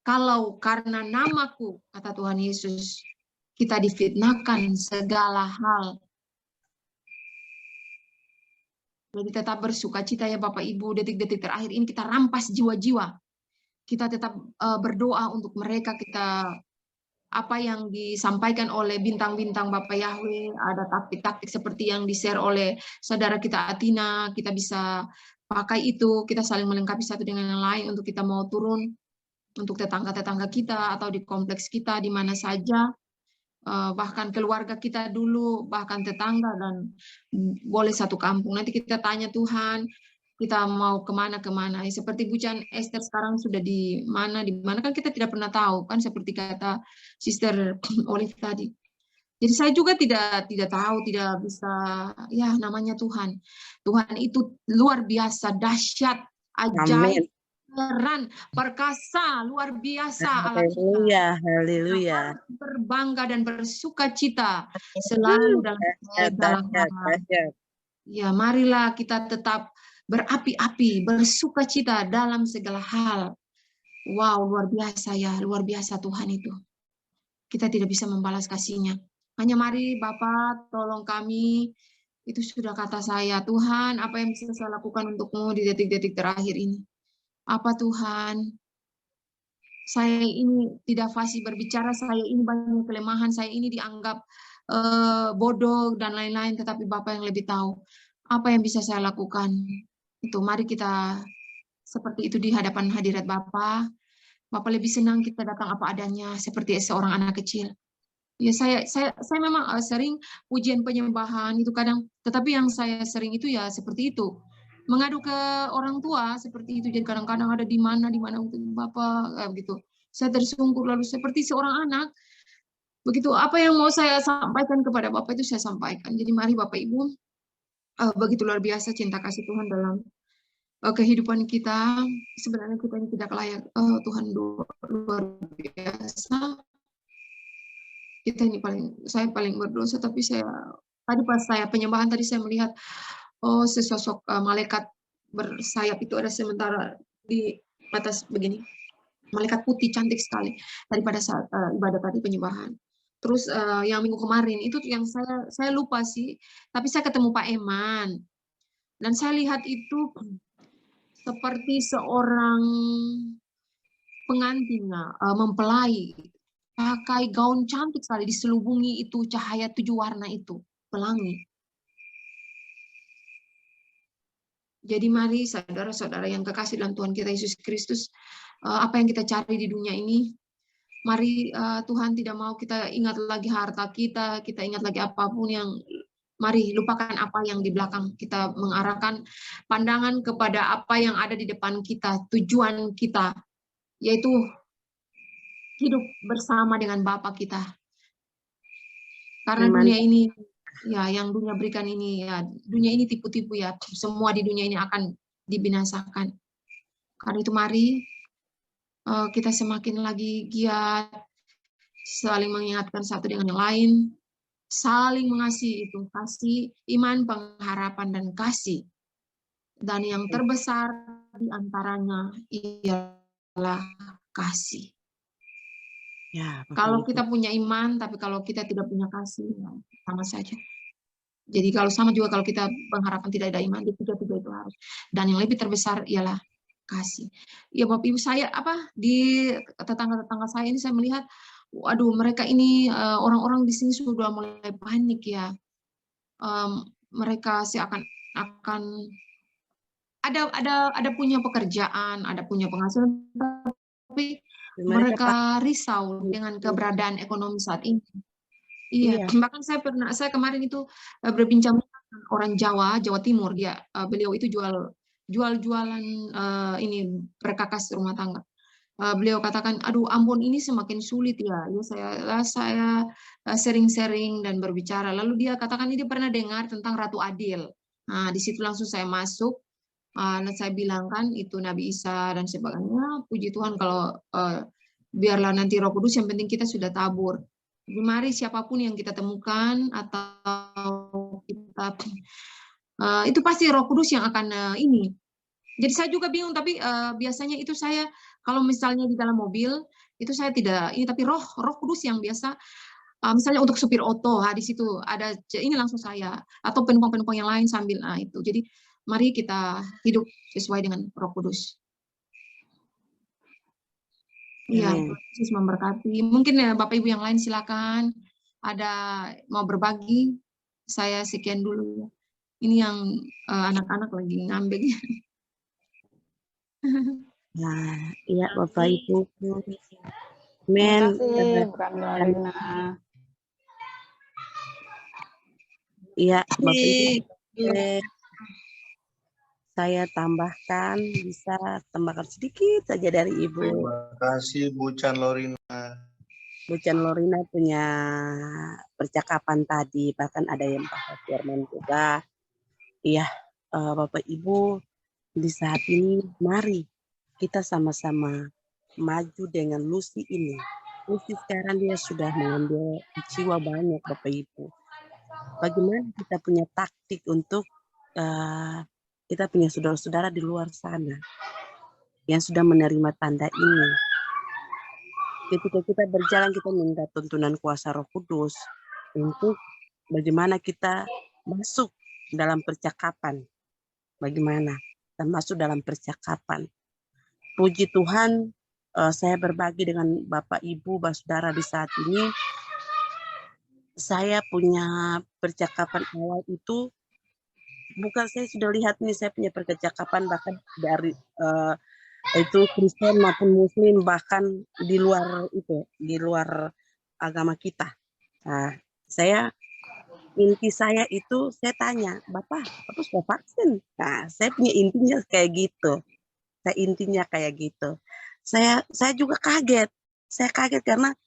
[SPEAKER 7] Kalau karena namaku, kata Tuhan Yesus, kita difitnahkan segala hal. Jadi tetap bersukacita ya Bapak Ibu, detik-detik terakhir ini kita rampas jiwa-jiwa. Kita tetap berdoa untuk mereka, kita apa yang disampaikan oleh bintang-bintang Bapak Yahweh, ada taktik-taktik seperti yang di-share oleh saudara kita Atina, kita bisa pakai itu, kita saling melengkapi satu dengan yang lain untuk kita mau turun, untuk tetangga-tetangga kita, atau di kompleks kita, di mana saja, bahkan keluarga kita dulu, bahkan tetangga, dan boleh satu kampung. Nanti kita tanya Tuhan, kita mau kemana-kemana. Seperti Bucan Esther sekarang sudah di mana kan kita tidak pernah tahu kan, seperti kata Sister Olive tadi. Jadi saya juga tidak tahu, tidak bisa, ya namanya Tuhan. Tuhan itu luar biasa, dahsyat, ajaib, keren, perkasa, luar biasa.
[SPEAKER 1] Haleluya, haleluya.
[SPEAKER 7] Berbangga dan bersukacita selalu dalam ya, marilah kita tetap berapi-api, bersukacita dalam segala hal. Wow, luar biasa ya, luar biasa Tuhan itu. Kita tidak bisa membalas kasih-Nya. Hanya mari Bapak, tolong kami. Itu sudah kata saya, Tuhan, apa yang bisa saya lakukan untuk-Mu di detik-detik terakhir ini? Apa Tuhan? Saya ini tidak fasih berbicara, saya ini banyak kelemahan, saya ini dianggap bodoh dan lain-lain, tetapi Bapak yang lebih tahu apa yang bisa saya lakukan. Itu mari kita seperti itu di hadapan hadirat Bapak. Bapak lebih senang kita datang apa adanya seperti seorang anak kecil. Ya saya memang sering ujian penyembahan itu kadang, tetapi yang saya sering itu ya seperti itu. Mengadu ke orang tua seperti itu, jadi kadang-kadang ada di mana untuk Bapak begitu. Saya tersungkur lalu seperti seorang anak. Begitu apa yang mau saya sampaikan kepada Bapak itu saya sampaikan. Jadi mari Bapak Ibu, begitu luar biasa cinta kasih Tuhan dalam kehidupan kita. Sebenarnya kita ini tidak layak, Tuhan luar biasa. Kita ini saya paling berdosa, tapi tadi pas saya penyembahan tadi saya melihat sesosok malaikat bersayap itu ada sementara di atas begini. Malaikat putih cantik sekali daripada saat ibadah tadi penyembahan. Terus yang minggu kemarin itu yang saya lupa sih, tapi saya ketemu Pak Eman dan saya lihat itu seperti seorang pengantinnya mempelai pakai gaun cantik sekali, diselubungi itu cahaya 7 warna itu pelangi. Jadi mari saudara-saudara yang kekasih dalam Tuhan kita Yesus Kristus, apa yang kita cari di dunia ini, mari Tuhan tidak mau kita ingat lagi harta kita ingat lagi apapun yang Mari lupakan apa yang di belakang, kita mengarahkan pandangan kepada apa yang ada di depan kita, tujuan kita, yaitu hidup bersama dengan Bapa kita. Karena
[SPEAKER 1] Aman.
[SPEAKER 7] dunia ini, ya yang dunia berikan ini, ya dunia ini tipu-tipu ya, semua di dunia ini akan dibinasakan. Karena itu mari kita semakin lagi giat, saling mengingatkan satu dengan yang lain, saling mengasihi itu, kasih, iman, pengharapan, dan kasih. Dan yang terbesar di antaranya ialah kasih.
[SPEAKER 1] Ya, Bapak
[SPEAKER 7] Kalau
[SPEAKER 1] Ibu.
[SPEAKER 7] kita punya iman, tapi kalau kita tidak punya kasih, ya, sama saja. Jadi kalau sama juga kalau kita mengharapkan tidak ada iman, tiga-tiga itu harus. Dan yang lebih terbesar ialah kasih. Ya Bapak Ibu, saya di tetangga-tetangga saya ini saya melihat, waduh mereka ini orang-orang di sini sudah mulai panik ya. Mereka akan ada punya pekerjaan, ada punya penghasilan, tapi mereka risau dengan keberadaan ekonomi saat ini. Iya, bahkan saya kemarin itu berbincang dengan orang Jawa Timur, beliau itu jualan ini perkakas rumah tangga. Beliau katakan, aduh ampun ini semakin sulit ya. Saya sering-sering dan berbicara. Lalu dia katakan ini pernah dengar tentang Ratu Adil. Nah, di situ langsung saya masuk. Saya bilang kan itu Nabi Isa dan sebagainya. Puji Tuhan kalau biarlah nanti Roh Kudus, yang penting kita sudah tabur. Jadi mari siapapun yang kita temukan atau kita itu pasti Roh Kudus yang akan ini. Jadi saya juga bingung, tapi biasanya itu saya kalau misalnya di dalam mobil itu saya tidak ini, tapi Roh Kudus yang biasa misalnya untuk supir oto, di situ ada ini langsung saya, atau penumpang-penumpang yang lain sambil itu. Jadi mari kita hidup sesuai dengan Roh Kudus. Iya, Yesus memberkati. Mungkin ya Bapak Ibu yang lain silakan. Ada mau berbagi? Saya sekian dulu. Ini yang anak-anak lagi ngambek.
[SPEAKER 1] Nah, iya Bapak Ibu.
[SPEAKER 2] Terima kasih, Bukan Lorina.
[SPEAKER 1] Iya, Bapak Ibu. Saya bisa tambahkan sedikit saja dari Ibu.
[SPEAKER 3] Terima kasih Bu Chan Lorina.
[SPEAKER 1] Bu Chan Lorina punya percakapan tadi, bahkan ada yang bahas firman juga. Iya, Bapak Ibu, di saat ini mari kita sama-sama maju dengan Lucy ini. Lucy sekarang dia sudah mengambil jiwa banyak Bapak Ibu. Bagaimana kita punya taktik untuk kita punya saudara-saudara di luar sana yang sudah menerima tanda ini. Ketika kita berjalan, kita minta tuntunan kuasa Roh Kudus untuk bagaimana kita masuk dalam percakapan. Bagaimana kita masuk dalam percakapan. Puji Tuhan, saya berbagi dengan Bapak Ibu, saudara di saat ini. Saya punya percakapan awal itu, bukan saya sudah lihat nih, saya punya percakapan bahkan dari itu Kristen maupun Muslim, bahkan di luar agama kita. Nah, inti saya itu saya tanya, Bapak sudah vaksin? Nah, saya punya intinya kayak gitu. Saya juga kaget. Saya kaget karena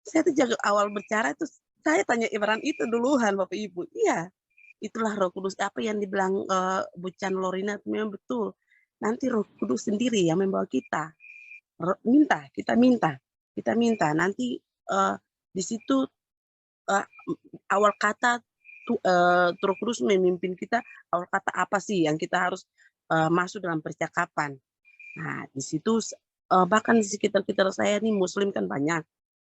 [SPEAKER 1] saya tuh jaga awal bicara itu saya tanya Ibaran itu duluan Bapak Ibu. Iya, itulah Roh Kudus. Apa yang dibilang Bu Chan Lorina memang betul. Nanti Roh Kudus sendiri yang membawa kita. Kita minta. Nanti di situ awal kata Roh Kudus memimpin kita. Awal kata apa sih yang kita harus masuk dalam percakapan. Nah, di situ bahkan di sekitar saya nih Muslim kan banyak.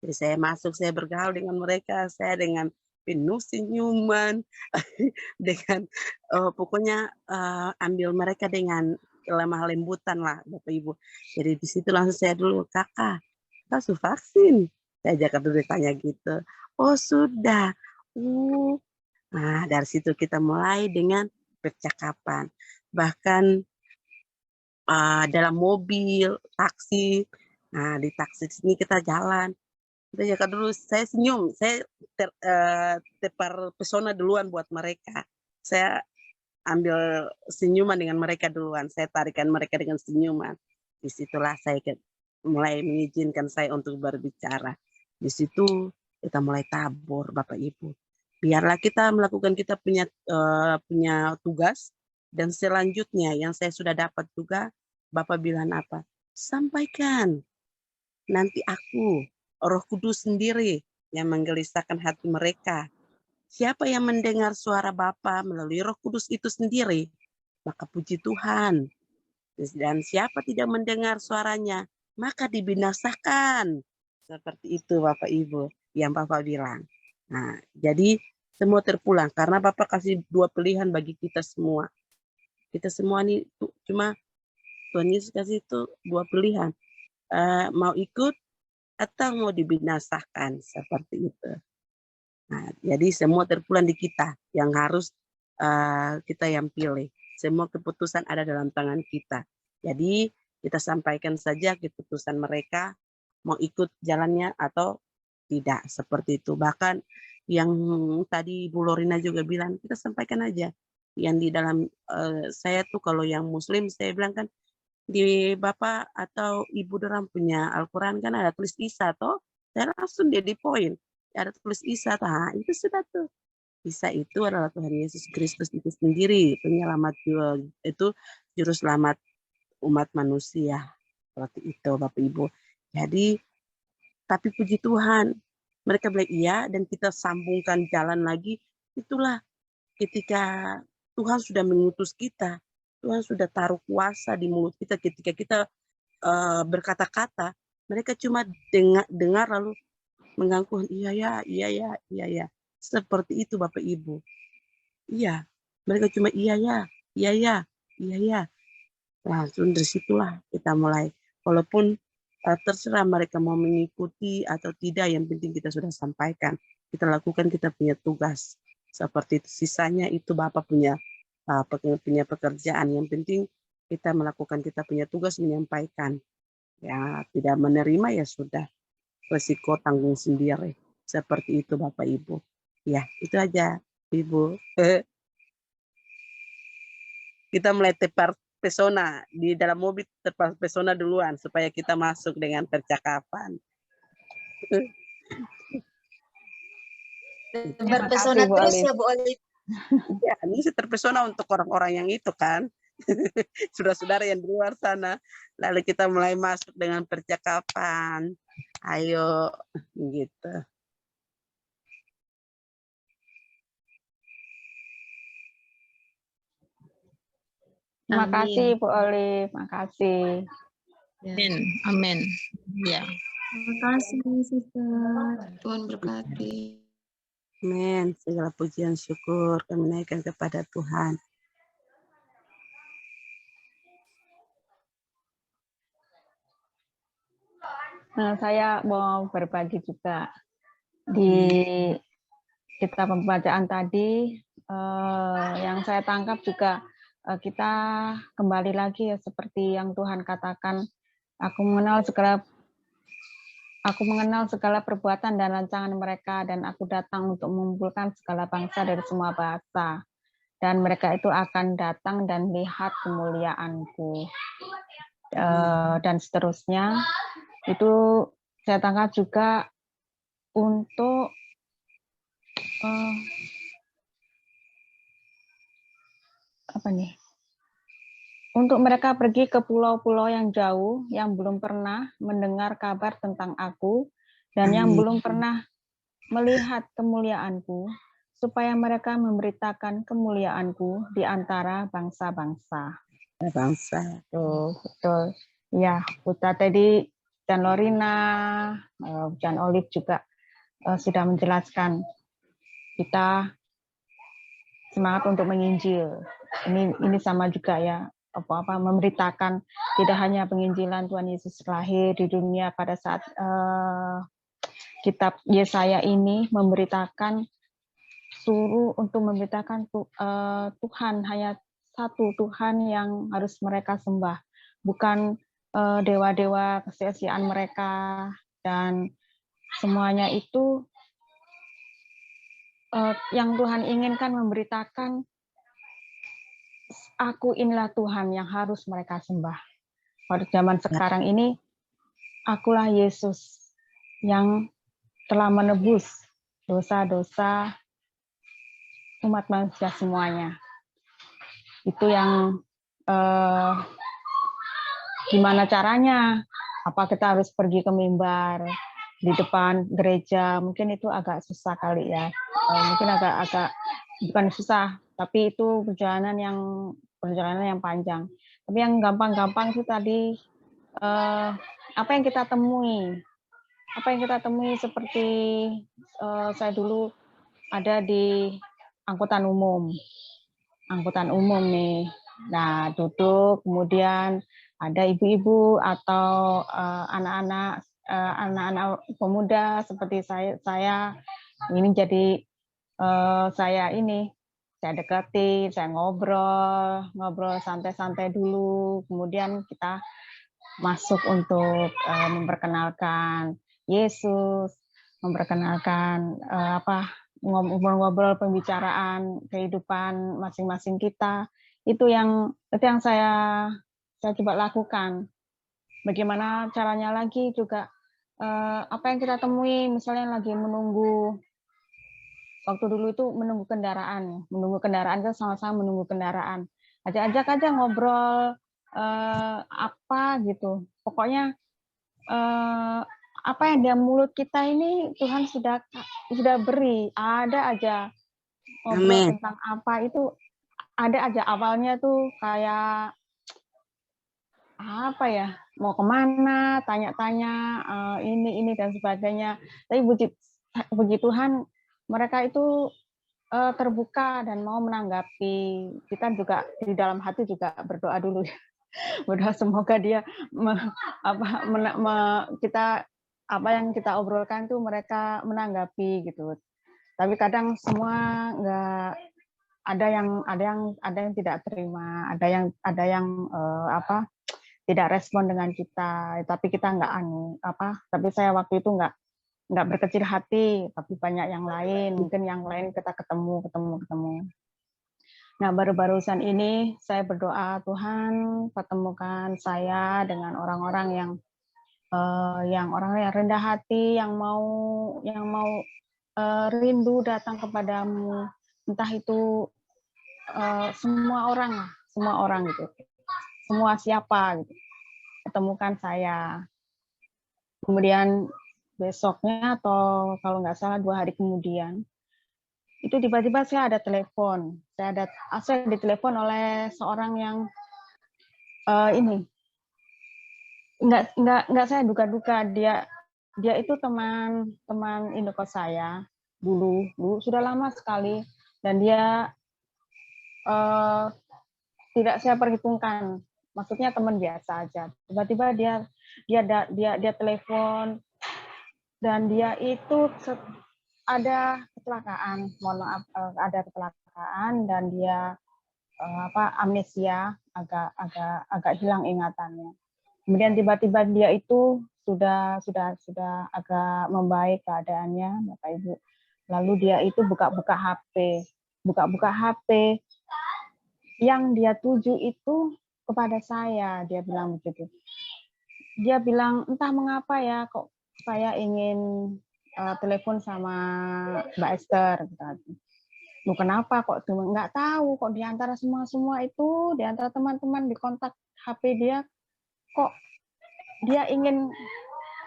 [SPEAKER 1] Jadi saya masuk, saya bergaul dengan mereka, saya dengan penuh senyuman, dengan pokoknya ambil mereka dengan lemah lembutan lah Bapak Ibu. Jadi di situ langsung saya dulu, kakak sudah vaksin? Saya ajak dulu tanya gitu. Oh sudah. Nah dari situ kita mulai dengan percakapan. Bahkan dalam mobil, taksi. Nah di taksi sini kita jalan. Kita jaga dulu, saya senyum, saya terpesona duluan buat mereka. Saya ambil senyuman dengan mereka duluan, saya tarikan mereka dengan senyuman. Disitulah saya mulai mengizinkan saya untuk berbicara. Di situ kita mulai tabur, Bapak Ibu. Biarlah kita melakukan kita punya tugas, dan selanjutnya yang saya sudah dapat juga, Bapak bilang apa? Sampaikan. Nanti aku, Roh Kudus sendiri yang menggelisahkan hati mereka. Siapa yang mendengar suara Bapa melalui Roh Kudus itu sendiri, maka puji Tuhan. Dan siapa tidak mendengar suaranya, maka dibinasakan. Seperti itu Bapak Ibu yang Bapak bilang. Nah, jadi semua terpulang karena Bapak kasih 2 pilihan bagi kita semua. Kita semua ini cuma Tuhan Yesus kasih itu 2 pilihan. Mau ikut atau mau dibinasakan, seperti itu. Nah, jadi semua terpulang di kita yang harus kita yang pilih. Semua keputusan ada dalam tangan kita. Jadi kita sampaikan saja keputusan mereka mau ikut jalannya atau tidak, seperti itu. Bahkan yang tadi Bu Lorina juga bilang, kita sampaikan aja. Yang di dalam saya tuh kalau yang Muslim saya bilang kan, di Bapak atau Ibu Dorang punya Al-Quran kan ada tulis Isa toh, saya langsung dia di poin, ada tulis Isa, nah itu sudah tuh. Isa itu adalah Tuhan Yesus Kristus itu sendiri, penyelamat itu juru selamat umat manusia. Seperti itu Bapak Ibu. Jadi, tapi puji Tuhan, mereka bilang iya dan kita sambungkan jalan lagi, itulah ketika Tuhan sudah mengutus kita, Tuhan sudah taruh kuasa di mulut kita ketika kita berkata-kata, mereka cuma dengar lalu mengaku iya ya. Seperti itu Bapak Ibu. Iya, mereka cuma iya ya. Langsung dari situlah kita mulai. Walaupun terserah mereka mau mengikuti atau tidak, yang penting kita sudah sampaikan. Kita lakukan kita punya tugas. Seperti itu. Sisanya itu Bapak punya pekerjaan. Yang penting kita melakukan kita punya tugas menyampaikan. Ya, tidak menerima ya sudah. Resiko tanggung sendiri. Seperti itu Bapak Ibu. Ya, itu aja Ibu. Kita mulai terpesona di dalam mobil, terpesona duluan supaya kita masuk dengan percakapan.
[SPEAKER 9] Berpesona
[SPEAKER 2] Bu
[SPEAKER 9] terus
[SPEAKER 2] Olive.
[SPEAKER 9] ya Bu Olive.
[SPEAKER 1] Ya, ini terpesona untuk orang-orang yang itu kan. Saudara-saudara yang di luar sana. Lalu kita mulai masuk dengan percakapan. Ayo, gitu.
[SPEAKER 2] Terima kasih Bu Olive, makasih.
[SPEAKER 8] Amin. Amin. Ya.
[SPEAKER 7] Terima kasih, Sister. Tuhan berkati.
[SPEAKER 1] Amin. Segala pujian syukur kami naikkan kepada Tuhan.
[SPEAKER 2] Nah, saya mau berbagi juga di kitab pembacaan tadi, yang saya tangkap juga kita kembali lagi ya seperti yang Tuhan katakan, aku mengenal segala perbuatan dan rancangan mereka, dan aku datang untuk mengumpulkan segala bangsa dari semua bahasa, dan mereka itu akan datang dan lihat kemuliaanku, dan seterusnya. Itu saya tangkap juga untuk untuk mereka pergi ke pulau-pulau yang jauh, yang belum pernah mendengar kabar tentang aku, dan yang belum pernah melihat kemuliaanku, supaya mereka memberitakan kemuliaanku di antara bangsa-bangsa.
[SPEAKER 1] Bangsa.
[SPEAKER 2] Betul. Ya, Putra tadi dan Lorina, dan Olive juga sudah menjelaskan. Kita semangat untuk menginjil. Ini sama juga ya, memberitakan tidak hanya penginjilan Tuhan Yesus lahir di dunia pada saat kitab Yesaya ini memberitakan, suruh untuk memberitakan Tuhan, hanya satu Tuhan yang harus mereka sembah, bukan dewa-dewa kesia-siaan mereka, dan semuanya itu yang Tuhan inginkan memberitakan, aku inilah Tuhan yang harus mereka sembah. Pada zaman sekarang ini, akulah Yesus yang telah menebus dosa-dosa umat manusia semuanya. Itu yang gimana caranya? Apa kita harus pergi ke mimbar di depan gereja? Mungkin itu agak susah kali ya. Mungkin agak bukan susah, tapi itu perjalanan yang panjang. Tapi yang gampang-gampang itu tadi apa yang kita temui? Apa yang kita temui seperti saya dulu ada di angkutan umum nih. Nah, duduk, kemudian ada ibu-ibu atau anak-anak pemuda seperti saya ini jadi saya dekati, saya ngobrol santai-santai dulu, kemudian kita masuk untuk memperkenalkan Yesus, memperkenalkan ngobrol-ngobrol pembicaraan kehidupan masing-masing kita. Itu yang saya coba lakukan. Bagaimana caranya lagi juga apa yang kita temui, misalnya lagi menunggu, waktu dulu itu menunggu kendaraan kan sama-sama menunggu kendaraan. Ajak aja ngobrol apa gitu. Pokoknya apa yang di mulut kita ini Tuhan sudah beri. Ada aja ngobrol tentang apa itu, ada aja awalnya tuh kayak apa ya, mau kemana, tanya-tanya ini dan sebagainya. Tapi puji Tuhan mereka itu terbuka dan mau menanggapi. Kita juga di dalam hati juga berdoa dulu. Berdoa semoga dia kita apa yang kita obrolkan tuh mereka menanggapi gitu. Tapi kadang semua nggak, ada yang tidak terima, ada yang tidak respon dengan kita. Tapi kita nggak tapi saya waktu itu nggak berkecil hati, tapi banyak yang lain, mungkin yang lain kita ketemu. Nah, baru-barusan ini saya berdoa, Tuhan pertemukan saya dengan orang-orang yang rendah hati, yang mau rindu datang kepadamu, entah itu semua orang gitu, semua siapa gitu, pertemukan saya. Kemudian besoknya atau kalau nggak salah 2 hari kemudian, itu tiba-tiba saya ada telepon. Saya ditelepon oleh seorang yang nggak saya duga-duga, dia itu teman indokos saya dulu sudah lama sekali, dan dia tidak saya perhitungkan, maksudnya teman biasa aja. Tiba-tiba dia telepon, dan dia itu ada kecelakaan, ada kecelakaan, dan dia amnesia, agak hilang ingatannya. Kemudian tiba-tiba dia itu sudah agak membaik keadaannya, Bapak Ibu. Lalu dia itu buka-buka HP, yang dia tuju itu kepada saya. Dia bilang begitu. Dia bilang, entah mengapa ya, kok saya ingin telepon sama Mbak Esther. Lu kenapa kok? Nggak tahu kok, di antara semua itu, di antara teman-teman di kontak HP dia, kok dia ingin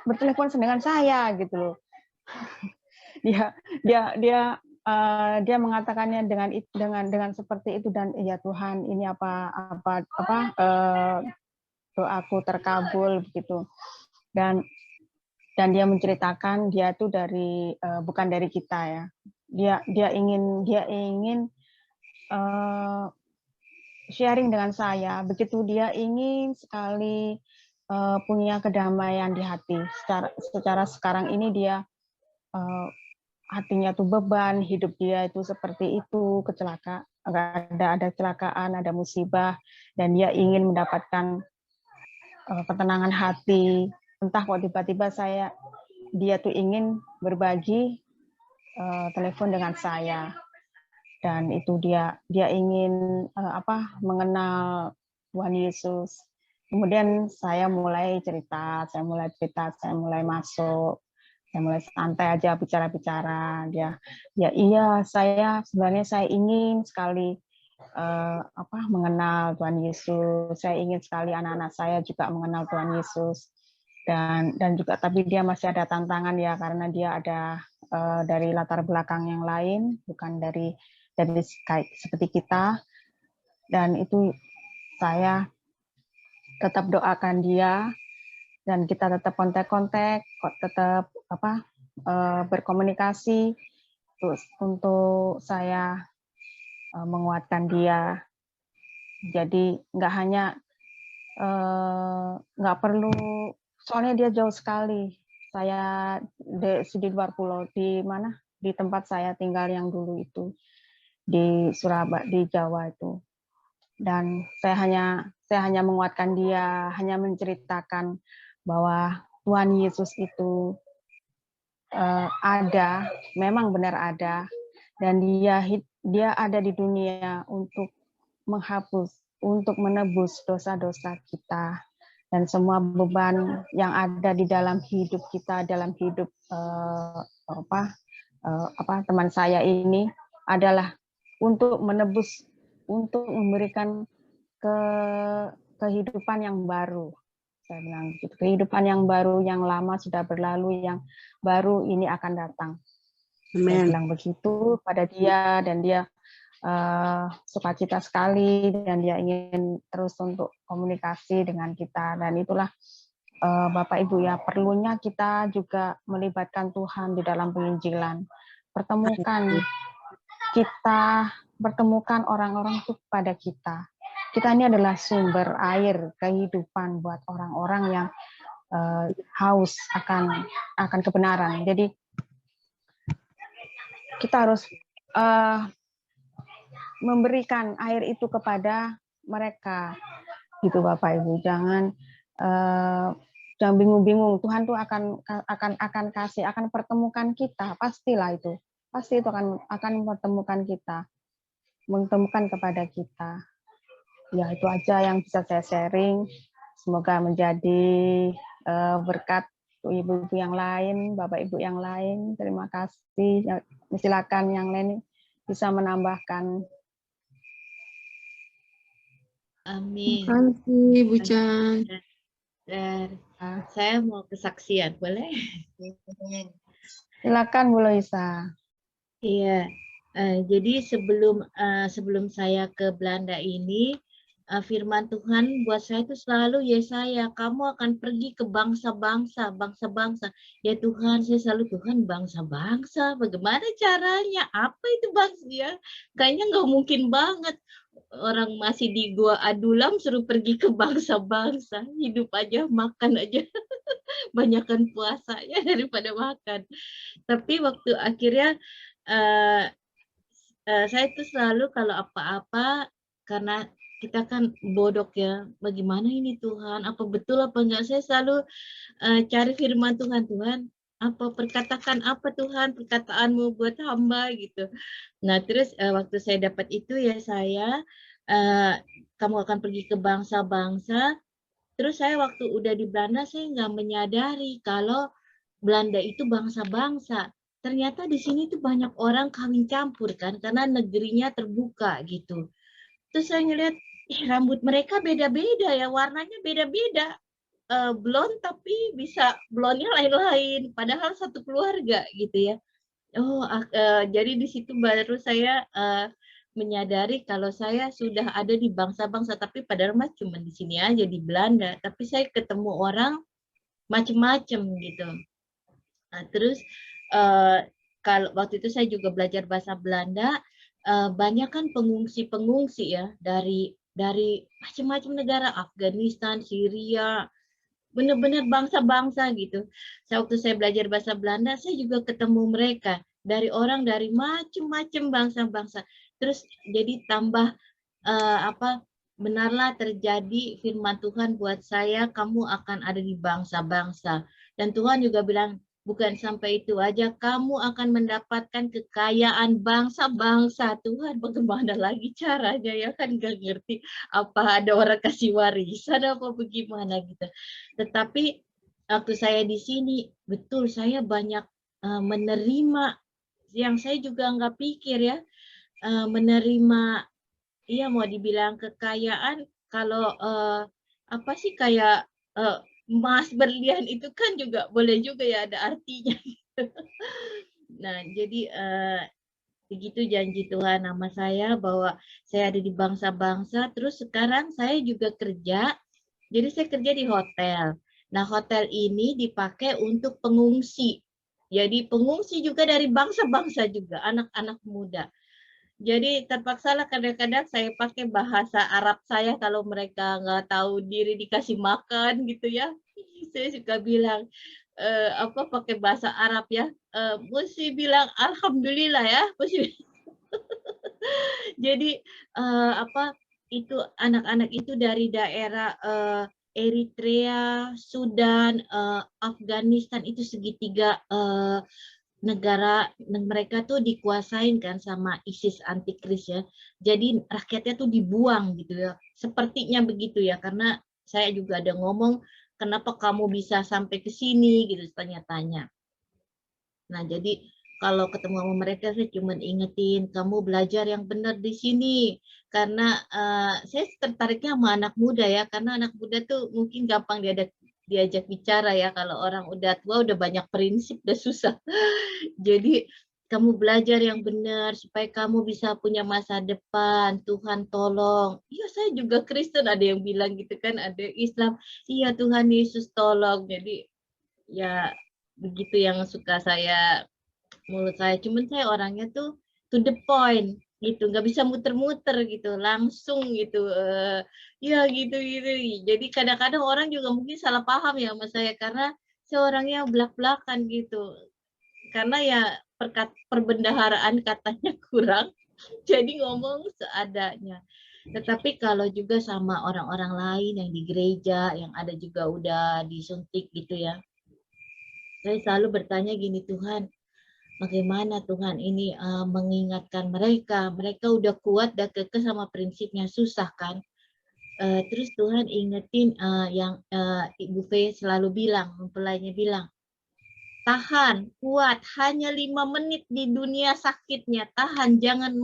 [SPEAKER 2] bertelepon dengan saya gitu loh. Dia mengatakannya dengan seperti itu, dan ya Tuhan, ini doaku terkabul begitu. Dan dia menceritakan dia tuh bukan dari kita ya. Dia ingin sharing dengan saya. Begitu dia ingin sekali punya kedamaian di hati. Secara sekarang ini dia hatinya tuh beban, hidup dia itu seperti itu, ada kecelakaan, ada musibah, dan dia ingin mendapatkan ketenangan hati. Entah kok tiba-tiba dia tuh ingin berbagi telepon dengan saya, dan itu dia ingin mengenal Tuhan Yesus. Kemudian saya mulai cerita, saya mulai masuk, saya mulai santai aja bicara-bicara. Dia, ya iya, sebenarnya saya ingin sekali mengenal Tuhan Yesus. Saya ingin sekali anak-anak saya juga mengenal Tuhan Yesus. Dan juga, tapi dia masih ada tantangan ya, karena dia ada dari latar belakang yang lain, bukan dari seperti kita. Dan itu saya tetap doakan dia, dan kita tetap kontak-kontak, tetap berkomunikasi untuk saya menguatkan dia. Jadi nggak perlu, soalnya dia jauh sekali. Saya di luar pulau, di mana, di tempat saya tinggal yang dulu itu, di Surabaya, di Jawa itu. Dan saya hanya menguatkan dia, hanya menceritakan bahwa Tuhan Yesus itu ada, memang benar ada, dan dia ada di dunia untuk menghapus, untuk menebus dosa-dosa kita, dan semua beban yang ada di dalam hidup kita, dalam hidup teman saya ini adalah untuk menebus, untuk memberikan kehidupan yang baru. Saya bilang gitu, kehidupan yang baru, yang lama sudah berlalu, yang baru ini akan datang. Saya bilang begitu pada dia, dan dia sukacita sekali, dan dia ingin terus untuk komunikasi dengan kita. Dan itulah Bapak Ibu ya, perlunya kita juga melibatkan Tuhan di dalam penginjilan. Pertemukan orang-orang itu pada kita. Kita ini adalah sumber air kehidupan buat orang-orang yang haus akan kebenaran. Jadi kita harus memberikan air itu kepada mereka, gitu Bapak Ibu. Jangan bingung-bingung. Tuhan tuh akan kasih, akan pertemukan kita, pastilah itu. Pasti itu akan mempertemukan kita, menemukan kepada kita. Ya, itu aja yang bisa saya sharing. Semoga menjadi berkat ibu-ibu yang lain, bapak ibu yang lain. Terima kasih. Silakan yang lain bisa menambahkan.
[SPEAKER 4] Amin.
[SPEAKER 7] Terima kasih, Bu Chan.
[SPEAKER 4] Dan saya mau kesaksian, boleh?
[SPEAKER 2] Silakan Bu Loisa.
[SPEAKER 4] Iya. Jadi sebelum saya ke Belanda ini, firman Tuhan buat saya itu selalu, Yesaya, kamu akan pergi ke bangsa-bangsa. Ya Tuhan, saya selalu, Tuhan, bangsa-bangsa, bagaimana caranya? Apa itu bangsa ya? Kayaknya nggak mungkin banget. Orang masih di Gua Adulam suruh pergi ke bangsa-bangsa. Hidup aja, makan aja. Banyakkan puasanya daripada makan. Tapi waktu akhirnya saya itu selalu kalau apa-apa, karena kita kan bodoh ya, bagaimana ini Tuhan, apa betul apa enggak, saya selalu cari firman Tuhan, perkatakan apa Tuhan, perkataanmu buat hamba gitu. Nah terus waktu saya dapat itu ya saya, kamu akan pergi ke bangsa-bangsa, terus saya waktu udah di Belanda saya nggak menyadari kalau Belanda itu bangsa-bangsa. Ternyata di sini tuh banyak orang kawin campur kan, karena negerinya terbuka gitu. Terus saya ngeliat, rambut mereka beda-beda ya, warnanya beda-beda. Blond tapi bisa blondnya lain-lain, padahal satu keluarga gitu ya. Jadi di situ baru saya menyadari kalau saya sudah ada di bangsa-bangsa, tapi padahal mah cuma di sini aja di Belanda, tapi saya ketemu orang macem-macem gitu. Nah, terus kalau waktu itu saya juga belajar bahasa Belanda, banyak kan pengungsi-pengungsi ya dari macam-macam negara, Afghanistan, Syria, benar-benar bangsa-bangsa gitu. Waktu saya belajar bahasa Belanda, saya juga ketemu mereka dari orang dari macam-macam bangsa-bangsa. Terus jadi tambah benarlah terjadi firman Tuhan buat saya, kamu akan ada di bangsa-bangsa. Dan Tuhan juga bilang, Bukan sampai itu aja, kamu akan mendapatkan kekayaan bangsa-bangsa. Tuhan, bagaimana lagi caranya ya, kan gak ngerti apa ada orang kasih warisan apa bagaimana gitu. Tetapi waktu saya di sini, betul saya banyak menerima yang saya juga nggak pikir ya, menerima, iya mau dibilang kekayaan, kalau apa sih kayak emas, berlian itu kan juga boleh juga ya ada artinya. Nah, jadi begitu janji Tuhan sama saya bahwa saya ada di bangsa-bangsa, terus sekarang saya juga kerja, jadi saya kerja di hotel. Nah, hotel ini dipakai untuk pengungsi. Jadi pengungsi juga dari bangsa-bangsa juga, anak-anak muda. Jadi terpaksalah kadang-kadang saya pakai bahasa Arab saya kalau mereka nggak tahu diri dikasih makan gitu ya. Saya suka bilang apa pakai bahasa Arab ya. Mesti bilang alhamdulillah ya. Mesti. Jadi apa itu anak-anak itu dari daerah Eritrea, Sudan, Afghanistan itu segitiga negara mereka tuh dikuasain kan sama ISIS antikris ya. Jadi rakyatnya tuh dibuang gitu ya. Sepertinya begitu ya, karena saya juga ada ngomong kenapa kamu bisa sampai ke sini gitu, tanya-tanya. Nah, jadi kalau ketemu sama mereka saya cuma ingetin kamu belajar yang benar di sini, karena saya tertariknya sama anak muda ya, karena anak muda tuh mungkin gampang diajak bicara ya, kalau orang udah tua udah banyak prinsip udah susah. Jadi kamu belajar yang benar supaya kamu bisa punya masa depan. Tuhan tolong. Iya, saya juga Kristen, ada yang bilang gitu kan, ada Islam. Iya, Tuhan Yesus tolong. Jadi ya begitu yang suka saya, mulut saya. Cuman saya orangnya tuh to the point gitu, nggak bisa muter-muter gitu, langsung gitu. Ya gitu-gitu. Jadi kadang-kadang orang juga mungkin salah paham ya sama saya, karena saya orangnya belak-belakan gitu. Karena ya perbendaharaan katanya kurang, jadi ngomong seadanya. Tetapi kalau juga sama orang-orang lain yang di gereja, yang ada juga udah disuntik gitu ya, saya selalu bertanya gini, Tuhan, bagaimana Tuhan ini mengingatkan mereka, mereka udah kuat, udah kekeh sama prinsipnya, susah kan? Terus Tuhan ingetin yang Ibu Fe selalu bilang, mempelainya bilang, tahan, kuat, hanya 5 menit di dunia sakitnya, tahan, jangan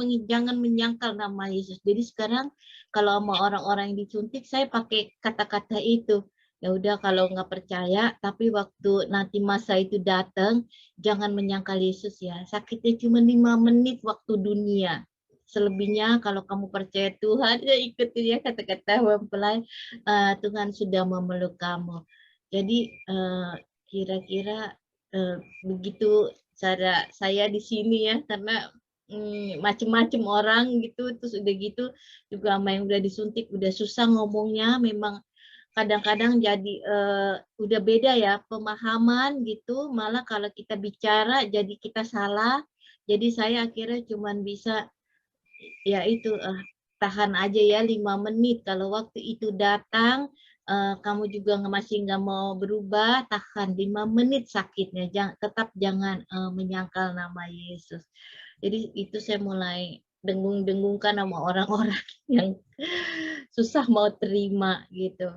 [SPEAKER 4] menyangkal nama Yesus. Jadi sekarang kalau sama orang-orang yang disuntik, saya pakai kata-kata itu. Ya udah kalau nggak percaya, tapi waktu nanti masa itu datang, jangan menyangkal Yesus ya. Sakitnya cuma 5 menit waktu dunia. Selebihnya kalau kamu percaya Tuhan, ya ikutin ya kata-kata mempelai, Tuhan sudah memeluk kamu. Jadi kira-kira begitu cara saya di sini ya, karena macem-macem orang gitu, terus udah gitu juga sama yang udah disuntik udah susah ngomongnya, memang kadang-kadang jadi udah beda ya pemahaman gitu, malah kalau kita bicara jadi kita salah. Jadi saya akhirnya cuman bisa ya itu tahan aja ya 5 menit, kalau waktu itu datang kamu juga masih nggak mau berubah, tahan 5 menit sakitnya, tetap jangan menyangkal nama Yesus. Jadi itu saya mulai dengung-dengungkan sama orang-orang yang susah mau terima gitu.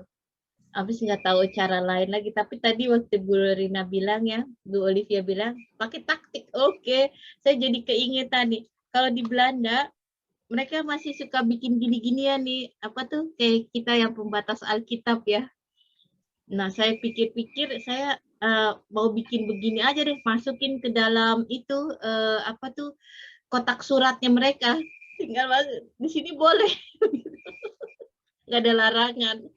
[SPEAKER 4] Habis nggak tahu cara lain lagi. Tapi tadi waktu Bu Rina bilang ya, Bu Olivia bilang pakai taktik. Oke, saya jadi keingetan nih. Kalau di Belanda mereka masih suka bikin gini-ginian nih, apa tuh kayak kita yang pembatas Alkitab ya. Nah, saya pikir-pikir saya mau bikin begini aja deh, masukin ke dalam itu apa tuh kotak suratnya mereka. Tinggal di sini boleh, nggak ada larangan.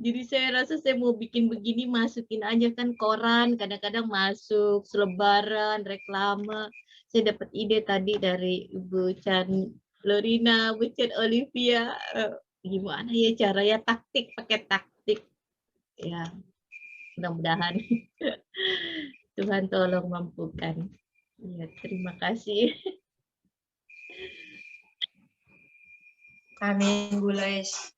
[SPEAKER 4] Jadi saya rasa saya mau bikin begini, masukin aja kan koran, kadang-kadang masuk selebaran, reklame. Saya dapat ide tadi dari Ibu Chan Lorina, Bu Chan Olivia. Gimana ya caranya, taktik, pakai taktik. Ya, mudah-mudahan Tuhan tolong mampukan. Ya, terima kasih.
[SPEAKER 7] Amin, Bu Lois.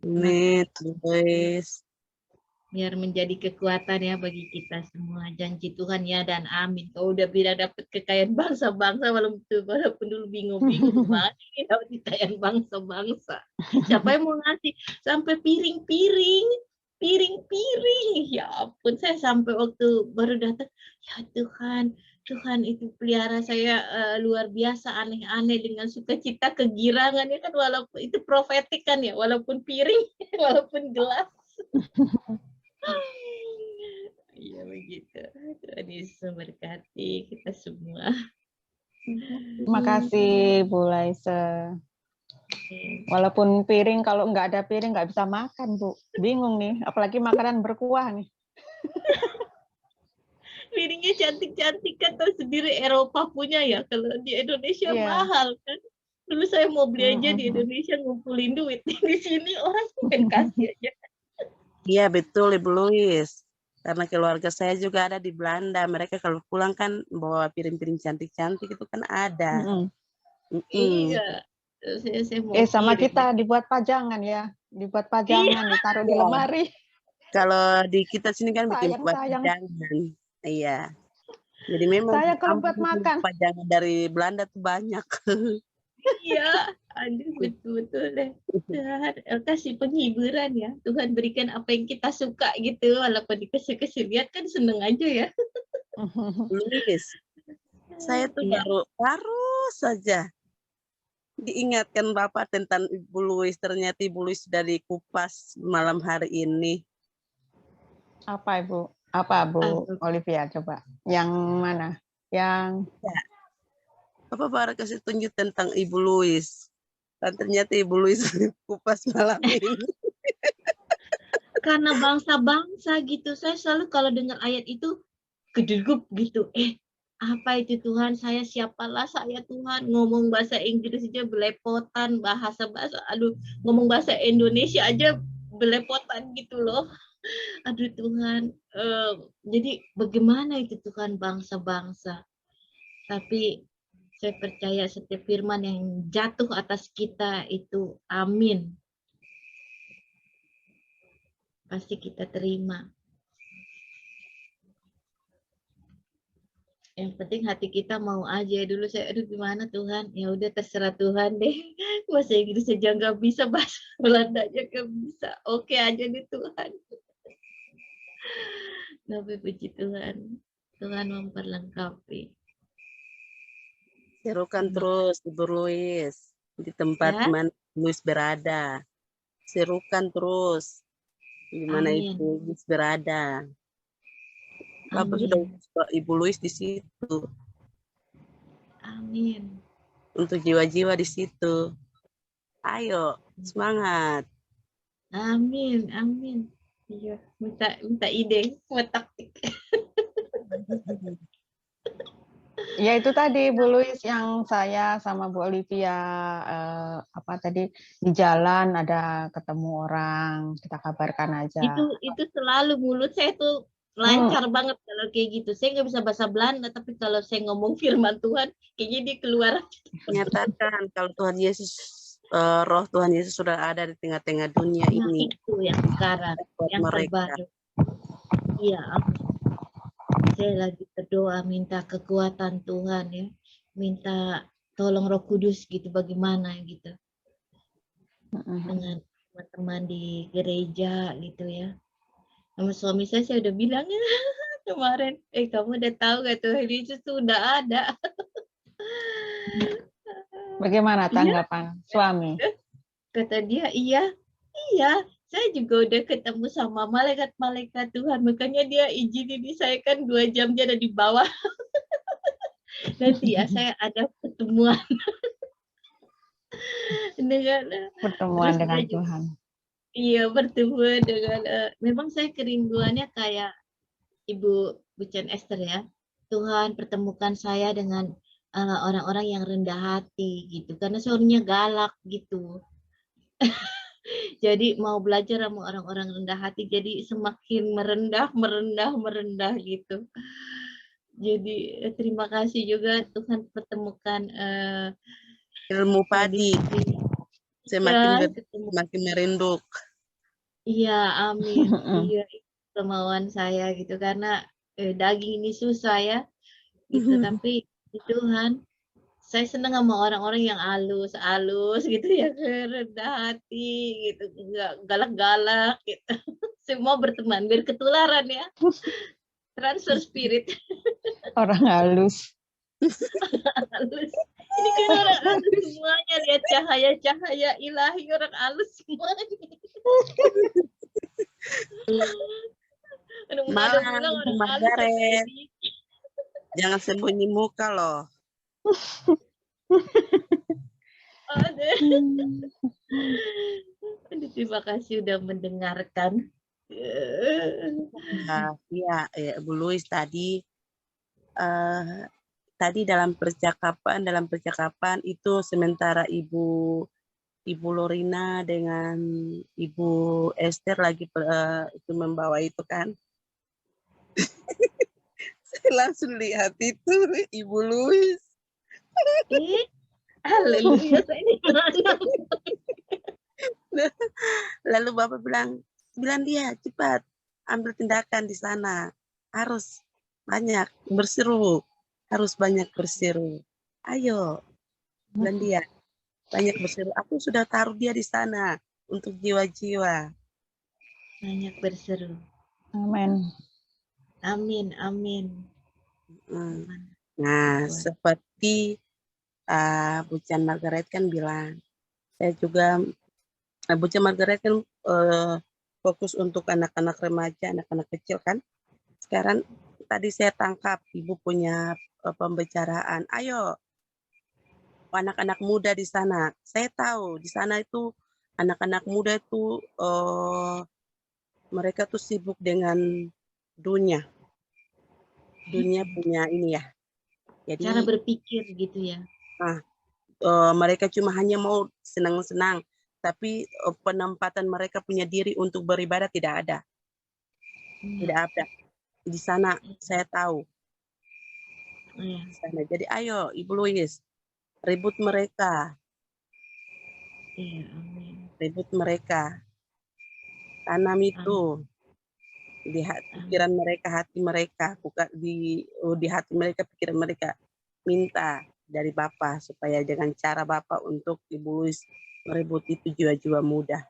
[SPEAKER 1] Amin, Bu Lois.
[SPEAKER 4] biar menjadi kekuatan ya bagi kita semua. Janji Tuhan ya dan amin. Kau udah bilang dapat kekayaan bangsa-bangsa, walaupun dulu bingung-bingung gimana ini dapat kekayaan bangsa-bangsa. Siapa yang mau ngasih sampai piring-piring, ya ampun, saya sampai waktu baru datang, ya Tuhan, Tuhan itu pelihara saya luar biasa, aneh-aneh dengan sukacita, kegirangan ya kan, walaupun itu profetik kan ya, walaupun piring, walaupun gelas. Iya begitu. Tuhan Yesus memberkati kita semua.
[SPEAKER 2] Terima kasih Bu Laisa. Walaupun piring, kalau nggak ada piring nggak bisa makan, Bu. Bingung nih, apalagi makanan berkuah nih.
[SPEAKER 4] Piringnya cantik-cantik kan, tahu sendiri Eropa punya ya. Kalau di Indonesia
[SPEAKER 2] Iya.
[SPEAKER 4] mahal kan. Dulu saya mau beli aja di Indonesia, ngumpulin duit. Di sini orang main kasih aja.
[SPEAKER 1] Iya betul Ibu Louis. Karena keluarga saya juga ada di Belanda. Mereka kalau pulang kan bawa piring-piring cantik-cantik itu kan ada.
[SPEAKER 4] Iya. Saya mau
[SPEAKER 2] Sama
[SPEAKER 4] kirim.
[SPEAKER 2] kita dibuat pajangan ya. Dibuat pajangan, ditaruh di lemari.
[SPEAKER 1] Kalau di kita sini kan bikin
[SPEAKER 2] Sayang.
[SPEAKER 1] pajangan. Iya. Jadi memang
[SPEAKER 2] Saya kalau buat makan.
[SPEAKER 1] pajangan dari Belanda tuh banyak.
[SPEAKER 4] Iya, aduh betul-betul deh. Tuhan kasih penghiburan ya. Tuhan berikan apa yang kita suka gitu, walaupun dikasih-kasih lihat kan seneng aja ya.
[SPEAKER 1] Louis, saya tuh
[SPEAKER 4] Iya.
[SPEAKER 1] baru saja diingatkan Bapak tentang Ibu Louis. Ternyata Ibu Louis sudah dikupas malam hari ini.
[SPEAKER 2] Apa Ibu? Apa Bu Olivia coba? Yang mana? Yang
[SPEAKER 1] Bapak baru kasih tunjuk tentang Ibu Louis. Dan ternyata Ibu Louis kupas malam ini.
[SPEAKER 4] Karena bangsa-bangsa gitu, saya selalu kalau dengar ayat itu kedegup gitu. Apa itu Tuhan? Saya siapalah saya Tuhan? Ngomong bahasa Inggris aja belepotan, bahasa-bahasa. Aduh, ngomong bahasa Indonesia aja belepotan gitu loh. Aduh Tuhan. Jadi bagaimana itu Tuhan bangsa-bangsa? Tapi saya percaya setiap firman yang jatuh atas kita itu amin. Pasti kita terima. Yang penting hati kita mau aja. Dulu saya, aduh gimana Tuhan? Ya udah terserah Tuhan deh. Bahasa Inggris aja nggak bisa, bahasa Belanda aja nggak bisa. Oke aja deh Tuhan. Tapi puji Tuhan. Tuhan memperlengkapi.
[SPEAKER 1] Serukan terus Ibu Louis di tempat
[SPEAKER 4] Ya.
[SPEAKER 1] mana Louis berada. Serukan terus di mana
[SPEAKER 4] Amin.
[SPEAKER 1] Ibu Louis berada. Bapak
[SPEAKER 4] Amin.
[SPEAKER 1] sudah Ibu Louis di situ.
[SPEAKER 4] Amin.
[SPEAKER 1] Untuk jiwa-jiwa di situ. Ayo, semangat.
[SPEAKER 4] Amin. Amin. Iya, minta ide, buat taktik.
[SPEAKER 2] ya itu tadi Bu Louis yang saya sama Bu Olivia apa tadi di jalan ada ketemu orang, kita kabarkan aja.
[SPEAKER 4] Itu selalu mulut saya tuh lancar banget kalau kayak gitu. Saya nggak bisa bahasa Belanda, tapi kalau saya ngomong firman Tuhan, kayaknya dia keluar.
[SPEAKER 1] Nyatakan kalau Tuhan Yesus, roh Tuhan Yesus sudah ada di tengah-tengah dunia ini.
[SPEAKER 4] Itu yang sekarang, yang terbaru. Iya, saya lagi berdoa minta kekuatan Tuhan ya, minta tolong Roh Kudus gitu, bagaimana gitu dengan teman-teman di gereja gitu ya. Sama suami saya udah bilang kemarin, kamu udah tahu gak Tuhan Yesus tuh udah ada.
[SPEAKER 2] Bagaimana tanggapan suami?
[SPEAKER 4] Kata dia, iya, saya juga udah ketemu sama malaikat-malaikat Tuhan, makanya dia izinin saya kan 2 jam dia ada di bawah. Nanti ya saya ada pertemuan dengan
[SPEAKER 2] Tuhan.
[SPEAKER 4] Iya, bertemu dengan memang saya kerinduannya kayak Ibu Buchan Esther ya. Tuhan pertemukan saya dengan orang-orang yang rendah hati gitu, karena suaminya galak gitu. Jadi mau belajar sama orang-orang rendah hati, jadi semakin merendah gitu. Jadi terima kasih juga Tuhan pertemukan
[SPEAKER 1] ilmu padi. Semakin merinduk.
[SPEAKER 4] Iya, amin. Iya, kemauan saya gitu karena daging ini susah ya gitu. Tapi Tuhan, saya senang sama orang-orang yang halus gitu ya, rendah hati gitu, nggak galak-galak gitu. Semua berteman, biar ketularan ya. Transfer spirit
[SPEAKER 2] Orang halus.
[SPEAKER 4] halus. Ini kan orang halus semuanya, lihat cahaya-cahaya ilahi, orang halus semuanya. Mana
[SPEAKER 1] Malam,
[SPEAKER 4] bilang
[SPEAKER 1] Ibu
[SPEAKER 4] orang halus ya Kak
[SPEAKER 1] Margaret.
[SPEAKER 4] Edi.
[SPEAKER 1] Jangan sembunyi muka loh.
[SPEAKER 4] Aduh. Aduh, terima kasih udah mendengarkan.
[SPEAKER 1] Iya, Bu Louis tadi dalam percakapan itu sementara Ibu Lorina dengan Ibu Esther lagi itu membawa itu kan. Saya langsung lihat itu Ibu Louis.
[SPEAKER 4] Haleluya, saya di mana?
[SPEAKER 1] Lalu Bapak bilang dia cepat ambil tindakan di sana. Harus banyak berseru. Ayo, bilang dia banyak berseru. Aku sudah taruh dia di sana untuk jiwa-jiwa.
[SPEAKER 4] Banyak berseru.
[SPEAKER 2] Amin.
[SPEAKER 4] Amin, amin.
[SPEAKER 1] Nah, seperti Bu Chan Margaret kan bilang, saya juga Bu Chan Margaret kan fokus untuk anak-anak remaja, anak-anak kecil kan. Sekarang tadi saya tangkap Ibu punya pembicaraan. Ayo, anak-anak muda di sana. Saya tahu di sana itu anak-anak muda itu mereka tuh sibuk dengan dunia. Dunia punya ini ya. Jadi
[SPEAKER 4] cara berpikir gitu ya.
[SPEAKER 1] Mereka cuma hanya mau senang-senang, tapi penempatan mereka punya diri untuk beribadah tidak ada. Tidak ada. Di sana saya tahu. Di sana. Jadi ayo Ibu Louis, ribut mereka.
[SPEAKER 4] Iya, amin.
[SPEAKER 1] Ribut mereka. Tanam itu di pikiran mereka, hati mereka, bukan di hati mereka, pikiran mereka. Minta dari Bapak supaya dengan cara Bapak untuk Ibu Louis merebut itu jiwa-jiwa muda.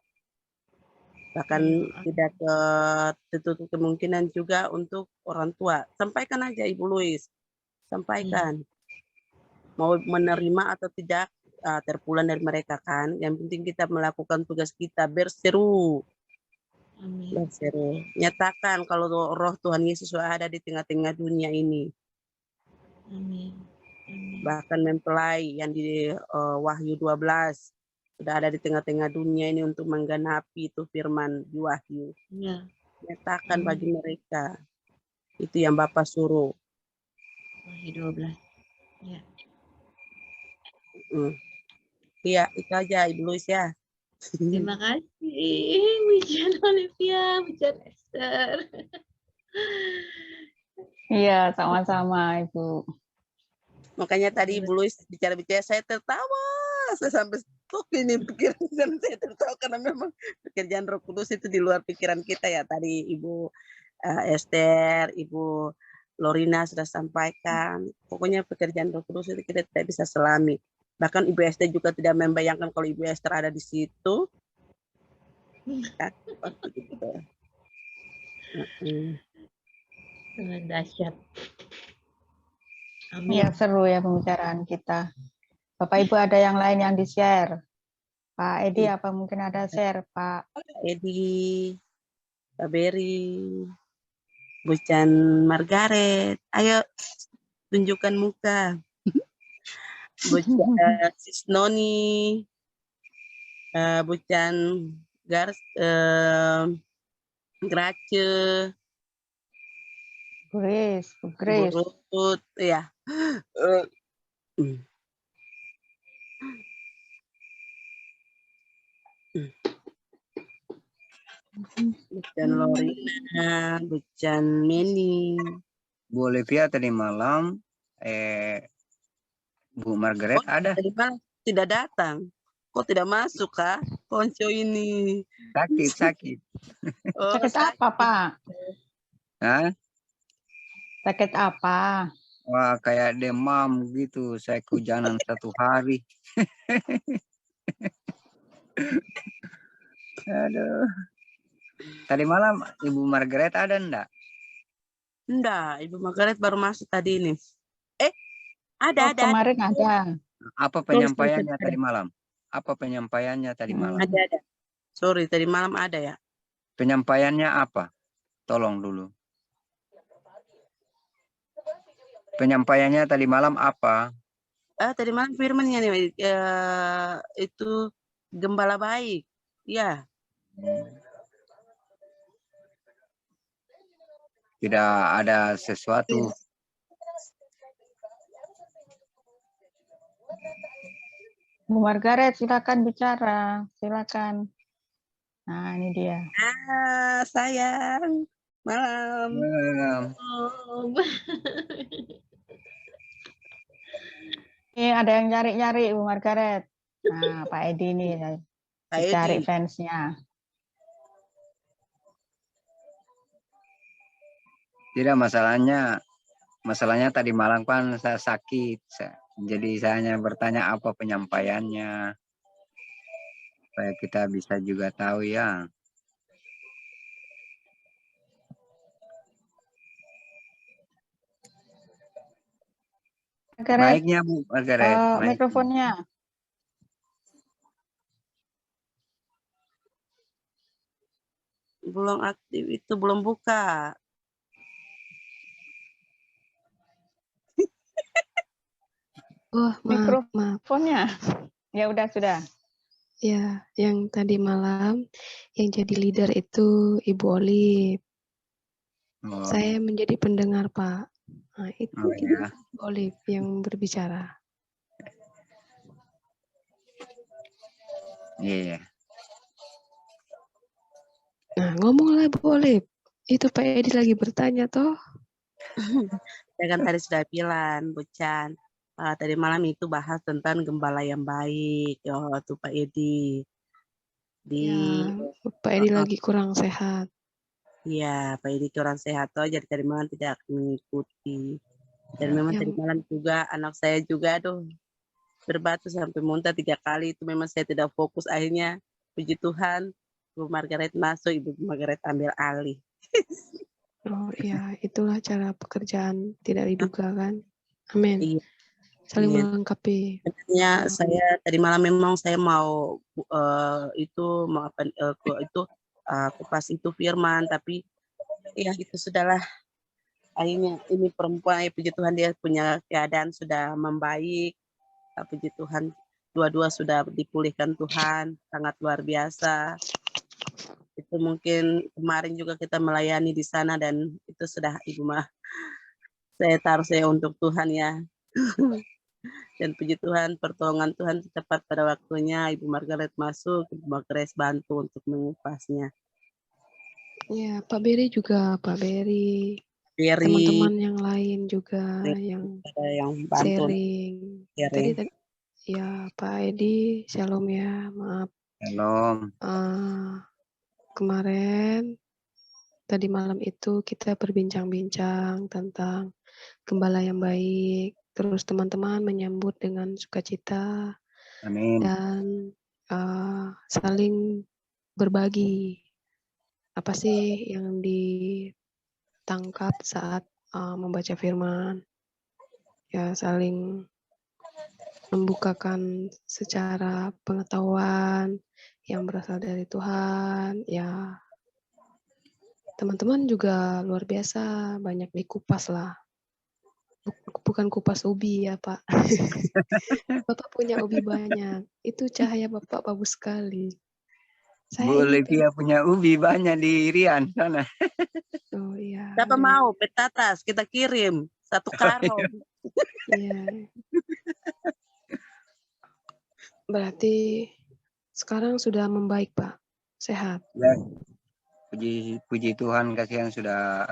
[SPEAKER 1] Bahkan tidak tertutup kemungkinan juga untuk orang tua. Sampaikan aja Ibu Louis, sampaikan. Mau menerima atau tidak terpulang dari mereka kan. Yang penting kita melakukan tugas kita, berseru. Berseru. Nyatakan kalau roh Tuhan Yesus ada di tengah-tengah dunia ini.
[SPEAKER 4] Amin.
[SPEAKER 1] Bahkan mempelai yang di Wahyu 12 sudah ada di tengah-tengah dunia ini untuk menggenapi itu firman di Wahyu.
[SPEAKER 4] Ya.
[SPEAKER 1] Nyatakan bagi mereka. Itu yang Bapak suruh.
[SPEAKER 4] Wahyu 12. Ya.
[SPEAKER 1] Iya, itu aja Ibu Louis ya.
[SPEAKER 4] Terima kasih, Bu Chan Olivia, Bu Chan Esther.
[SPEAKER 2] Iya, sama-sama Ibu.
[SPEAKER 1] Makanya tadi Ibu Louis bicara-bicara saya tertawa. Saya sampai stok ini pikiran saya tertawa karena memang pekerjaan Roh Kudus itu di luar pikiran kita ya. Tadi Ibu Esther, Ibu Lorina sudah sampaikan. Pokoknya pekerjaan Roh Kudus itu kita tidak bisa selami. Bahkan Ibu Esther juga tidak membayangkan kalau Ibu Esther ada di situ.
[SPEAKER 4] Sangat dahsyat. Amin.
[SPEAKER 2] Ya, seru ya pembicaraan kita. Bapak Ibu ada yang lain yang di-share? Pak Edi apa mungkin ada share, Pak?
[SPEAKER 1] Edi, Pak Beri, Bu Chan Margaret. Ayo tunjukkan muka. Bu Chan Sis Noni, Bu Chan Grace,
[SPEAKER 2] Grace, Bu
[SPEAKER 1] Bu
[SPEAKER 2] Grace.
[SPEAKER 1] Ruth, ya. Bu Chan Lorina, Bu Chan Meni.
[SPEAKER 5] Bu Olivia tadi malam, Bu Margaret ada?
[SPEAKER 1] Tadi malam tidak datang. Kok tidak masuk kah? Ponco ini.
[SPEAKER 5] Sakit.
[SPEAKER 1] Oh,
[SPEAKER 2] Sakit apa, Pak?
[SPEAKER 5] Hah?
[SPEAKER 2] Sakit apa?
[SPEAKER 5] Wah, kayak demam gitu. Saya kehujanan 1 hari. Aduh. Tadi malam Ibu Margaret ada enggak?
[SPEAKER 1] Enggak, Ibu Margaret baru masuk tadi ini.
[SPEAKER 2] Oh,
[SPEAKER 1] Ada.
[SPEAKER 2] kemarin ada.
[SPEAKER 5] Apa penyampaiannya tadi malam? Apa penyampaiannya tadi malam?
[SPEAKER 1] Ada. Sorry, tadi malam ada ya.
[SPEAKER 5] Penyampaiannya apa? Tolong dulu. Penyampaiannya tadi malam apa?
[SPEAKER 1] Tadi malam firmannya nih, itu gembala baik. Ya.
[SPEAKER 5] Tidak ada sesuatu.
[SPEAKER 2] Bu Margaret, silakan bicara. Silakan. Nah, ini dia.
[SPEAKER 1] Sayang. Malam.
[SPEAKER 4] Oh,
[SPEAKER 2] Ini ada yang nyari-nyari Bu Margaret. Nah, Pak Edi ini
[SPEAKER 1] Pak
[SPEAKER 2] cari
[SPEAKER 1] Edi.
[SPEAKER 2] fansnya.
[SPEAKER 5] Tidak, masalahnya tadi malam kan saya sakit. Jadi saya hanya bertanya apa penyampaiannya. Supaya kita bisa juga tahu ya.
[SPEAKER 2] Margaret,
[SPEAKER 5] Baiknya Bu Margaret. Mic-nya.
[SPEAKER 2] mikrofonnya.
[SPEAKER 1] Belum aktif itu, belum buka.
[SPEAKER 9] Oh, maaf.
[SPEAKER 2] Mikrofonnya. Ya udah, sudah.
[SPEAKER 9] Ya, yang tadi malam yang jadi leader itu Ibu Olive.
[SPEAKER 5] Oh,
[SPEAKER 9] Saya menjadi pendengar, Pak. Nah, itu
[SPEAKER 5] ya.
[SPEAKER 9] Ibu Olive yang berbicara.
[SPEAKER 5] Iya.
[SPEAKER 9] Nah, ngomonglah Bu Olive. Itu Pak Edi lagi bertanya toh.
[SPEAKER 1] Saya kan tadi sudah bilang, Bu Chan. Tadi malam itu bahas tentang gembala yang baik. Oh, tuh Pak Edi.
[SPEAKER 9] Ya, Pak Edi lagi kurang sehat.
[SPEAKER 1] Iya, Pak Edi kurang sehat toh, jadi tadi malam tidak mengikuti. Dan memang tadi malam juga anak saya juga berbatu sampai muntah 3 kali. Itu memang saya tidak fokus. Akhirnya puji Tuhan, Bu Margaret masuk, Ibu Margaret ambil alih.
[SPEAKER 9] Oh iya, itulah cara pekerjaan tidak diduga kan. Amin.
[SPEAKER 1] Iya.
[SPEAKER 9] Saling
[SPEAKER 1] Iya.
[SPEAKER 9] melengkapi.
[SPEAKER 1] Sebenarnya saya tadi malam memang saya mau kupas itu firman, tapi ya itu sudahlah. Akhirnya ini perempuan, puji Tuhan dia punya keadaan sudah membaik. Puji Tuhan, dua-dua sudah dipulihkan Tuhan, sangat luar biasa. Itu mungkin kemarin juga kita melayani di sana dan itu sudah Ibu mah. Saya taruh saya untuk Tuhan ya. Dan puji Tuhan, pertolongan Tuhan tepat pada waktunya. Ibu Margaret masuk, Ibu Margaret bantu untuk mengupasnya.
[SPEAKER 9] Ya, Pak Beri juga, Pak Beri.
[SPEAKER 1] Beri.
[SPEAKER 9] Teman-teman yang lain juga yang
[SPEAKER 1] ada yang bantu.
[SPEAKER 9] sharing. Tadi ya Pak Edi, shalom ya, maaf.
[SPEAKER 5] Shalom.
[SPEAKER 9] Kemarin, tadi malam itu kita berbincang-bincang tentang gembala yang baik. Terus teman-teman menyambut dengan sukacita.
[SPEAKER 5] Amin.
[SPEAKER 9] Dan saling berbagi. Apa sih yang ditangkap saat membaca firman? Ya, saling membukakan secara pengetahuan yang berasal dari Tuhan. Ya, teman-teman juga luar biasa, banyak dikupas lah. Bukan kupas ubi ya Pak. Bapak punya ubi banyak. Itu cahaya Bapak bagus sekali.
[SPEAKER 5] Bu Olivia punya ubi banyak di Rian sana.
[SPEAKER 9] Oh iya.
[SPEAKER 1] Siapa mau petatas kita kirim 1 karung.
[SPEAKER 9] Iya. Berarti sekarang sudah membaik Pak, sehat.
[SPEAKER 5] Ya. Puji Tuhan, kasihan sudah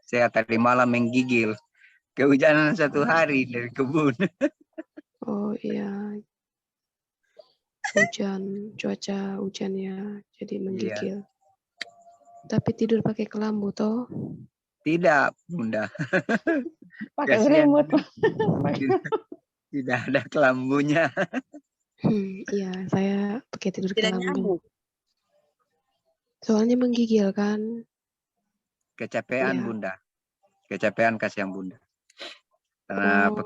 [SPEAKER 5] sehat. Tadi malam menggigil. Kehujanan 1 hari dari kebun.
[SPEAKER 9] Oh iya. cuaca hujan ya, jadi
[SPEAKER 5] Iya.
[SPEAKER 9] menggigil. Tapi tidur pakai kelambu toh?
[SPEAKER 5] Tidak, Bunda.
[SPEAKER 2] Pakai
[SPEAKER 5] Kasihan
[SPEAKER 2] selimut.
[SPEAKER 5] tidak ada kelambunya.
[SPEAKER 9] Iya, saya pakai tidur
[SPEAKER 1] Tidak
[SPEAKER 9] kelambu.
[SPEAKER 1] nyambung.
[SPEAKER 9] Soalnya menggigil kan.
[SPEAKER 5] Kecapean
[SPEAKER 9] Iya.
[SPEAKER 5] Bunda. Kecapean kasihan Bunda. Karena
[SPEAKER 9] Oh,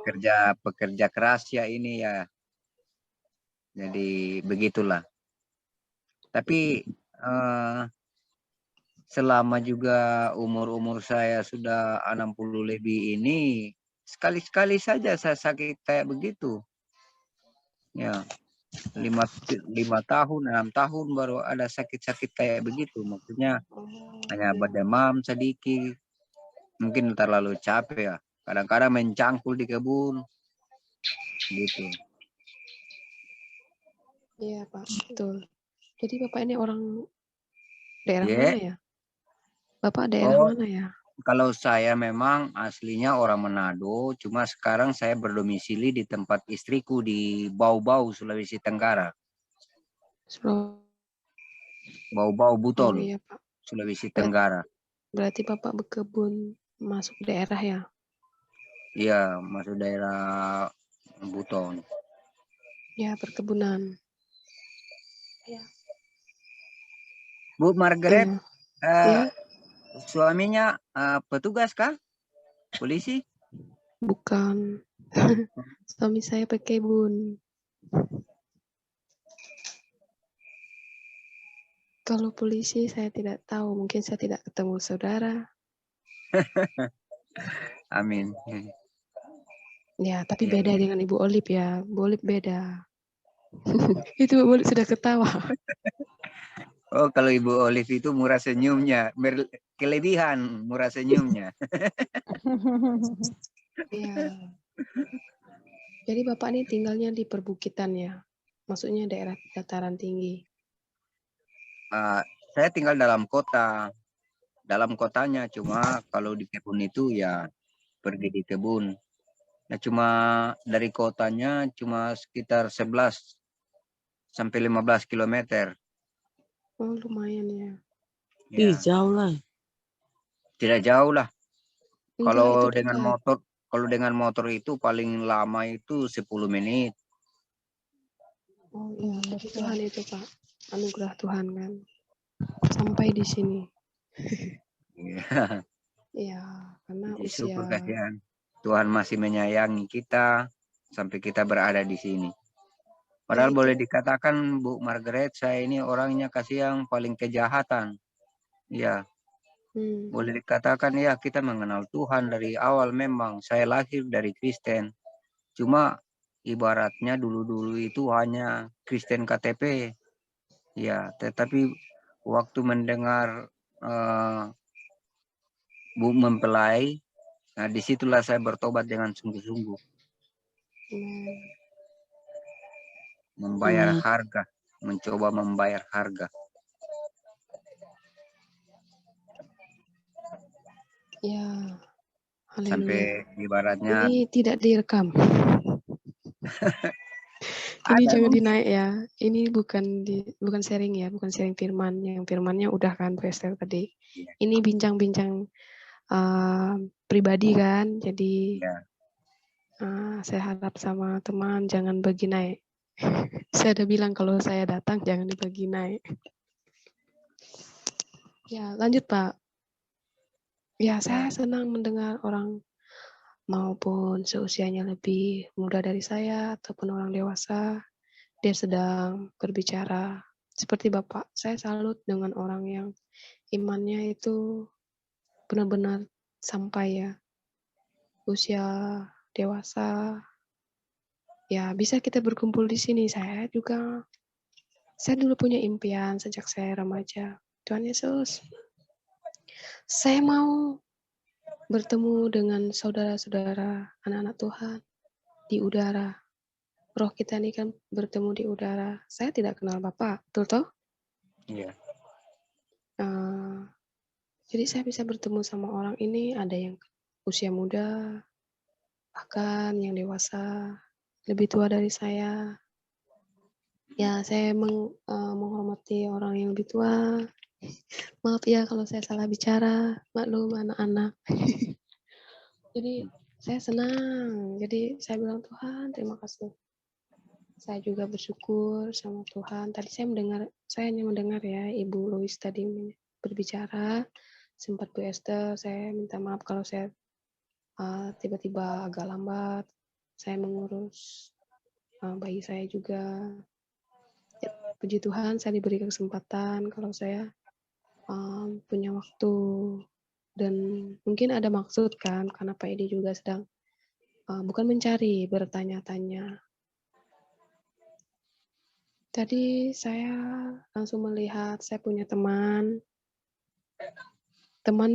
[SPEAKER 5] pekerja keras ya ini ya. Jadi begitulah. Tapi selama juga umur saya sudah 60 lebih ini, sekali-sekali saja saya sakit kayak begitu. Ya, 5 tahun, 6 tahun baru ada sakit-sakit kayak begitu. Maksudnya hanya
[SPEAKER 9] iya.
[SPEAKER 5] berdemam sedikit. Mungkin terlalu capek ya. Kadang-kadang mencangkul di kebun. Gitu.
[SPEAKER 9] Iya, Pak, betul. Jadi Bapak ini orang daerah
[SPEAKER 5] Ya.
[SPEAKER 9] mana ya? Bapak daerah
[SPEAKER 5] Oh,
[SPEAKER 9] mana ya?
[SPEAKER 5] kalau saya memang aslinya orang Manado, cuma sekarang saya berdomisili di tempat istriku di Bau-Bau, Sulawesi Tenggara. Bau-Bau
[SPEAKER 9] Oh
[SPEAKER 5] Buton,
[SPEAKER 9] iya, Pak.
[SPEAKER 5] Sulawesi Tenggara.
[SPEAKER 9] Berarti Bapak berkebun masuk daerah ya?
[SPEAKER 5] Iya, masuk daerah Buton.
[SPEAKER 9] Ya, perkebunan. Ya.
[SPEAKER 5] Bu Margaret,
[SPEAKER 9] Ya,
[SPEAKER 5] suaminya petugas kah? Polisi?
[SPEAKER 9] bukan. Suami saya pakai bun. Kalau polisi saya tidak tahu, mungkin saya tidak ketemu saudara.
[SPEAKER 5] Amin.
[SPEAKER 9] Ya, tapi
[SPEAKER 5] Iya,
[SPEAKER 9] beda
[SPEAKER 5] iya.
[SPEAKER 9] dengan Ibu Olip ya. Bu Olip beda. Itu Bu Olip sudah ketawa.
[SPEAKER 5] Oh, kalau Ibu Olive itu murah senyumnya, kelebihan murah senyumnya.
[SPEAKER 9] Iya. Jadi Bapak ini tinggalnya di perbukitan ya? Maksudnya daerah dataran tinggi.
[SPEAKER 5] Saya tinggal dalam kota. Dalam kotanya, cuma kalau di kebun itu ya pergi di kebun. Nah, cuma dari kotanya cuma sekitar 11 sampai 15 kilometer.
[SPEAKER 9] Oh, lumayan ya.
[SPEAKER 1] Ih,
[SPEAKER 5] Ya,
[SPEAKER 1] jauh lah.
[SPEAKER 5] tidak jauh lah.
[SPEAKER 9] Enggak, itu
[SPEAKER 5] Kalau dengan motor itu paling lama itu 10 menit.
[SPEAKER 9] Oh iya, dari Tuhan itu Pak. Anugerah Tuhan kan. Sampai di sini.
[SPEAKER 5] Iya.
[SPEAKER 9] Iya, karena
[SPEAKER 5] Jadi
[SPEAKER 9] usia.
[SPEAKER 5] syukur kasihan. Tuhan masih menyayangi kita sampai kita berada di sini. Padahal
[SPEAKER 9] itu.
[SPEAKER 5] boleh dikatakan Bu Margaret, saya ini orangnya kasih yang paling kejahatan. Ya, boleh dikatakan ya kita mengenal Tuhan dari awal memang. Saya lahir dari Kristen. Cuma ibaratnya dulu-dulu itu hanya Kristen KTP. Ya, tetapi waktu mendengar Bu mempelai, nah disitulah saya bertobat dengan sungguh-sungguh. Membayar harga, mencoba membayar harga.
[SPEAKER 9] Ya, haleluya.
[SPEAKER 5] Sampai ibaratnya
[SPEAKER 9] ini tidak direkam. Ini jangan dinaik ya. Ini bukan sharing ya, bukan sharing firman. Yang firmannya udah kan Pastor tadi. Ini bincang-bincang pribadi kan. Jadi saya harap sama teman jangan bagi naik. Saya udah bilang kalau saya datang jangan dibagi naik. Ya, lanjut Pak. Ya, saya senang mendengar orang maupun seusianya lebih muda dari saya ataupun orang dewasa, dia sedang berbicara. Seperti Bapak, saya salut dengan orang yang imannya itu benar-benar sampai ya. Usia dewasa, ya bisa kita berkumpul di sini. Saya dulu punya impian sejak saya remaja. Tuhan Yesus, saya mau bertemu dengan saudara-saudara anak-anak Tuhan di udara. Roh kita ini kan bertemu di udara. Saya tidak kenal Bapak, betul toh?
[SPEAKER 5] Iya.
[SPEAKER 9] Jadi saya bisa bertemu sama orang ini, ada yang usia muda, bahkan yang dewasa, lebih tua dari saya. Ya, saya menghormati orang yang lebih tua. Maaf ya kalau saya salah bicara, maklum anak-anak. Jadi saya senang. Jadi saya bilang, Tuhan terima kasih. Saya juga bersyukur sama Tuhan. Tadi saya hanya mendengar ya Ibu Lois tadi berbicara. Sempat Bu Esther, saya minta maaf kalau saya tiba-tiba agak lambat. Saya mengurus bayi saya juga. Ya, puji Tuhan saya diberi kesempatan kalau saya punya waktu. Dan mungkin ada maksud kan, karena Pak Edi juga sedang bukan mencari, bertanya-tanya. Tadi saya langsung melihat saya punya teman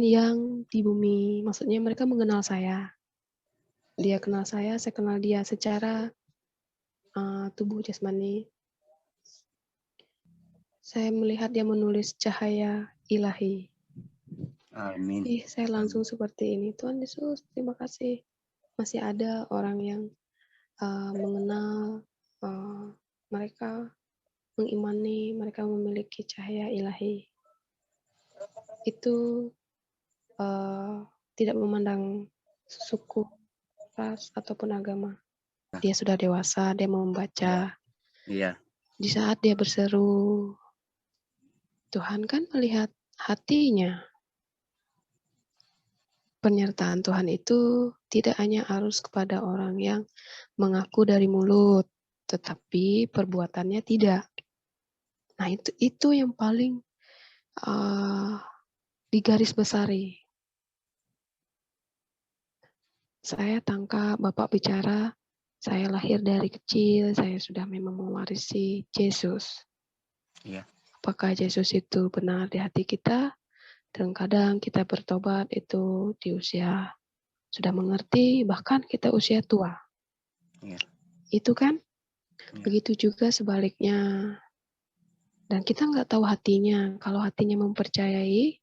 [SPEAKER 9] yang di bumi, maksudnya mereka mengenal saya. Dia kenal saya kenal dia secara tubuh jasmani. Saya melihat dia menulis cahaya ilahi.
[SPEAKER 5] Amin.
[SPEAKER 9] Saya langsung seperti ini. Tuhan Yesus, terima kasih. Masih ada orang yang mengenal mereka, mengimani, mereka memiliki cahaya ilahi. Itu tidak memandang suku, ras, ataupun agama. Dia sudah dewasa, dia mau membaca.
[SPEAKER 5] Iya.
[SPEAKER 9] Di saat dia berseru, Tuhan kan melihat hatinya. Penyertaan Tuhan itu tidak hanya harus kepada orang yang mengaku dari mulut, tetapi perbuatannya tidak. Nah, itu yang paling digaris besari. Saya tangkap Bapak bicara, saya lahir dari kecil, saya sudah memang mewarisi Yesus.
[SPEAKER 5] Iya.
[SPEAKER 9] Apakah Yesus itu benar di hati kita? Dan kadang kita bertobat itu di usia sudah mengerti, bahkan kita usia tua.
[SPEAKER 5] Iya.
[SPEAKER 9] Itu kan?
[SPEAKER 5] Iya.
[SPEAKER 9] Begitu juga sebaliknya. Dan kita nggak tahu hatinya. Kalau hatinya mempercayai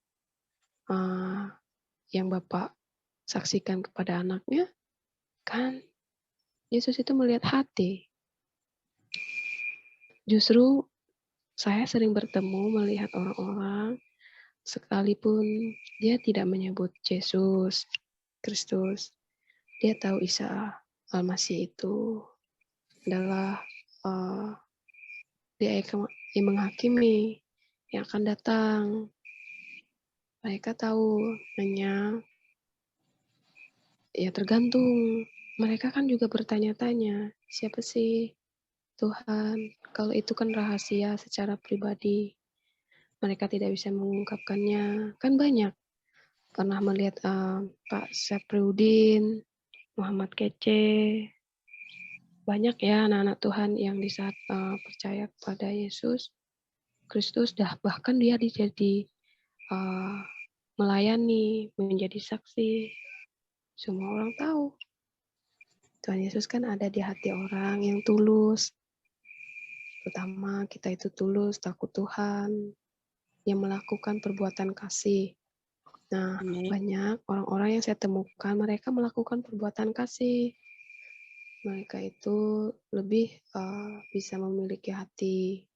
[SPEAKER 9] yang Bapak saksikan kepada anaknya, kan Yesus itu melihat hati. Justru saya sering bertemu melihat orang-orang sekalipun dia tidak menyebut Yesus Kristus, dia tahu Isa Al-Masih itu adalah dia yang menghakimi yang akan datang. Mereka tahu hanya ya tergantung. Mereka kan juga bertanya-tanya, siapa sih Tuhan? Kalau itu kan rahasia secara pribadi. Mereka tidak bisa mengungkapkannya. Kan banyak. Pernah melihat Pak Syafriudin, Muhammad Kece. Banyak ya anak-anak Tuhan yang di saat percaya kepada Yesus Kristus, bahkan dia jadi melayani, menjadi saksi. Semua orang tahu. Tuhan Yesus kan ada di hati orang yang tulus. Pertama, kita itu tulus, takut Tuhan, yang melakukan perbuatan kasih. Nah, banyak orang-orang yang saya temukan, mereka melakukan perbuatan kasih. Mereka itu lebih bisa memiliki hati.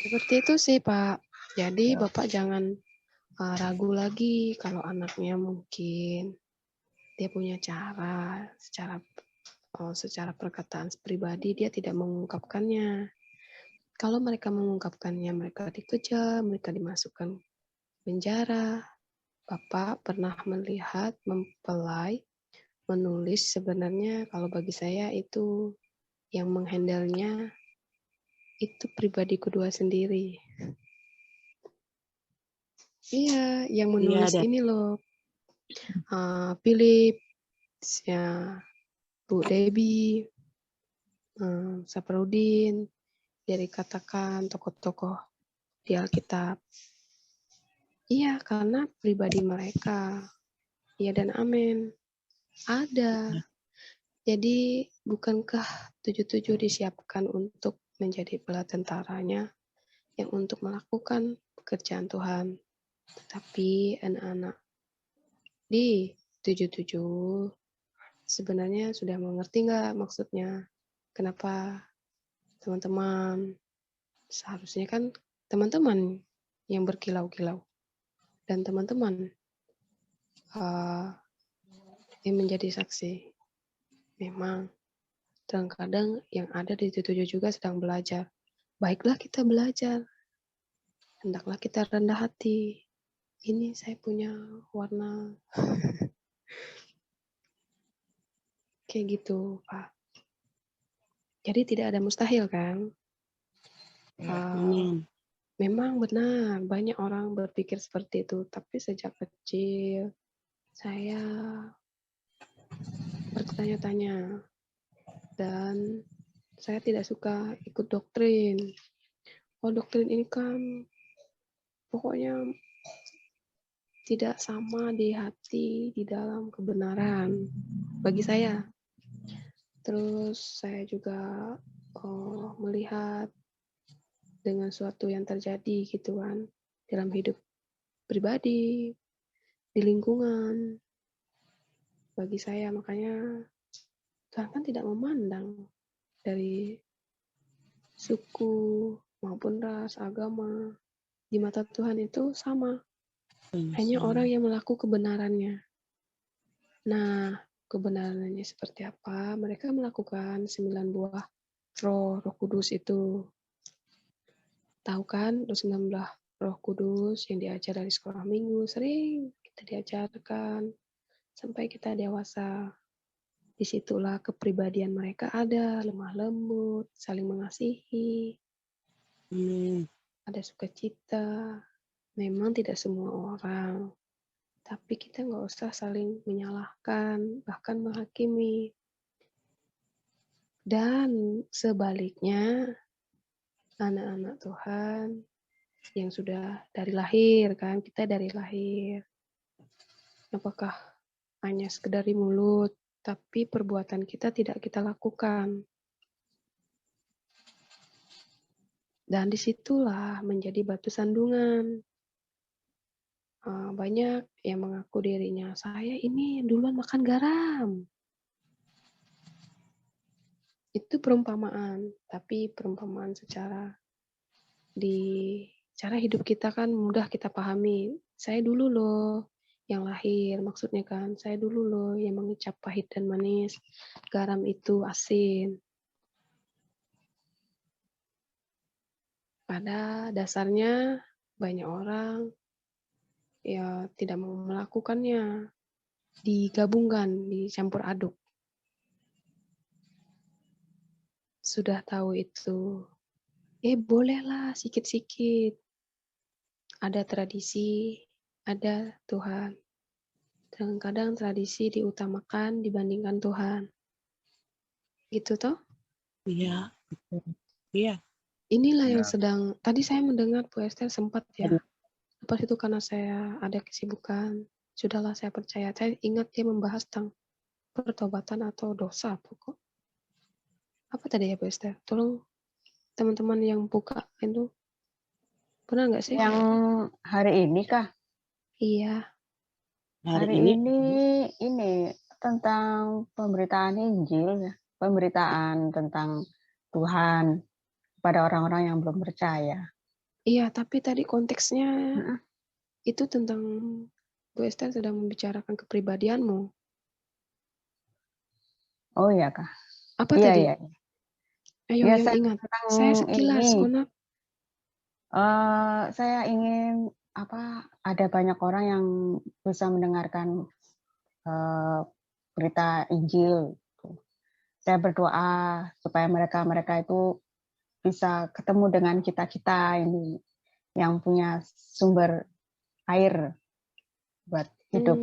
[SPEAKER 9] Seperti itu sih, Pak. Jadi, Bapak jangan ragu lagi kalau anaknya mungkin dia punya cara, secara perkataan pribadi dia tidak mengungkapkannya. Kalau mereka mengungkapkannya, mereka dikejar, mereka dimasukkan penjara. Bapak pernah melihat mempelai menulis, sebenarnya kalau bagi saya itu yang menghandle-nya itu pribadi kedua sendiri. Iya, yang menulis ini loh, Philip, ya, Bu Debbie, Syafriudin, dia dikatakan tokoh-tokoh di Alkitab. Iya, karena pribadi mereka. Iya dan amin. Ada. Jadi, bukankah 77 disiapkan untuk menjadi bala tentaranya yang untuk melakukan pekerjaan Tuhan. Tetapi anak-anak di 77 sebenarnya sudah mengerti nggak maksudnya? Kenapa teman-teman. Seharusnya kan teman-teman yang berkilau-kilau. Dan teman-teman yang menjadi saksi. Memang kadang-kadang yang ada di tujuh juga sedang belajar. Baiklah kita belajar. Hendaklah kita rendah hati. Ini saya punya warna kayak gitu, Pak. Jadi tidak ada mustahil kan?
[SPEAKER 1] Amin.
[SPEAKER 9] Memang benar, banyak orang berpikir seperti itu. Tapi sejak kecil, saya bertanya-tanya. Dan saya tidak suka ikut doktrin. Oh, doktrin ini kan pokoknya tidak sama di hati, di dalam kebenaran. Bagi saya. Terus saya juga melihat dengan suatu yang terjadi gitu kan dalam hidup pribadi, di lingkungan. Bagi saya makanya Tuhan kan tidak memandang dari suku maupun ras, agama. Di mata Tuhan itu sama. Hanya orang yang melakukan kebenarannya. Nah, kebenarannya seperti apa? Mereka melakukan 9 buah Roh Kudus itu. Tahu kan 19 Roh Kudus yang diajar dari sekolah minggu, sering kita diajarkan sampai kita dewasa. Disitulah kepribadian mereka ada, lemah lembut, saling mengasihi, ada sukacita. Memang tidak semua orang, tapi kita nggak usah saling menyalahkan, bahkan menghakimi. Dan sebaliknya, anak-anak Tuhan yang sudah dari lahir, kan kita dari lahir. Apakah hanya sekedar di mulut, tapi perbuatan kita tidak kita lakukan. Dan disitulah menjadi batu sandungan. Banyak yang mengaku dirinya, saya ini duluan makan garam. Itu perumpamaan, tapi perumpamaan secara di cara hidup kita kan mudah kita pahami. Saya dulu loh yang lahir, maksudnya kan, saya dulu loh yang mengicap pahit dan manis. Garam itu asin. Pada dasarnya banyak orang ya tidak mau melakukannya, digabungkan, dicampur aduk. Sudah tahu itu, bolehlah sikit-sikit. Ada tradisi, ada Tuhan. Kadang-kadang tradisi diutamakan dibandingkan Tuhan. Gitu toh?
[SPEAKER 1] Iya, betul. Iya.
[SPEAKER 9] Inilah yang
[SPEAKER 5] Ya.
[SPEAKER 9] sedang, tadi saya mendengar Bu Esther sempat ya. Lepas itu karena saya ada kesibukan, sudahlah saya percaya. Saya ingat dia membahas tentang pertobatan atau dosa pokok. Apa tadi ya Bu Esther? Tolong teman-teman yang buka itu. Pernah nggak sih?
[SPEAKER 2] Yang hari ini kah?
[SPEAKER 9] Iya.
[SPEAKER 2] Hari ini tentang pemberitaan Injil, pemberitaan tentang Tuhan pada orang-orang yang belum percaya.
[SPEAKER 9] Iya, tapi tadi konteksnya itu tentang Bu Esther sedang membicarakan kepribadianmu.
[SPEAKER 2] Oh iya kah?
[SPEAKER 9] Apa
[SPEAKER 2] iya,
[SPEAKER 9] tadi?
[SPEAKER 2] Iya.
[SPEAKER 9] Ayo
[SPEAKER 2] Ya,
[SPEAKER 9] yang ingat. Saya sekilas, Konat.
[SPEAKER 2] Saya ingin ada banyak orang yang bisa mendengarkan berita Injil. Saya berdoa supaya mereka itu bisa ketemu dengan kita ini yang punya sumber air buat hidup.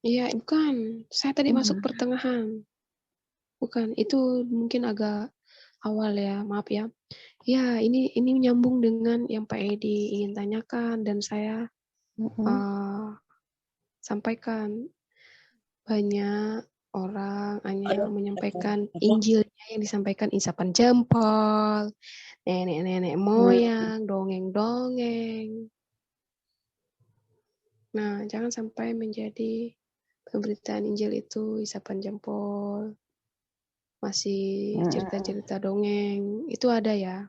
[SPEAKER 9] Iya, bukan. Saya tadi masuk pertengahan. Bukan, itu mungkin agak awal ya, maaf ya. Ya, ini nyambung dengan yang Pak Edi ingin tanyakan dan saya sampaikan. Banyak orang hanya menyampaikan Injilnya yang disampaikan isapan jempol, nenek-nenek moyang, dongeng-dongeng. Nah, jangan sampai menjadi pemberitaan Injil itu isapan jempol. masih cerita-cerita dongeng, itu ada ya.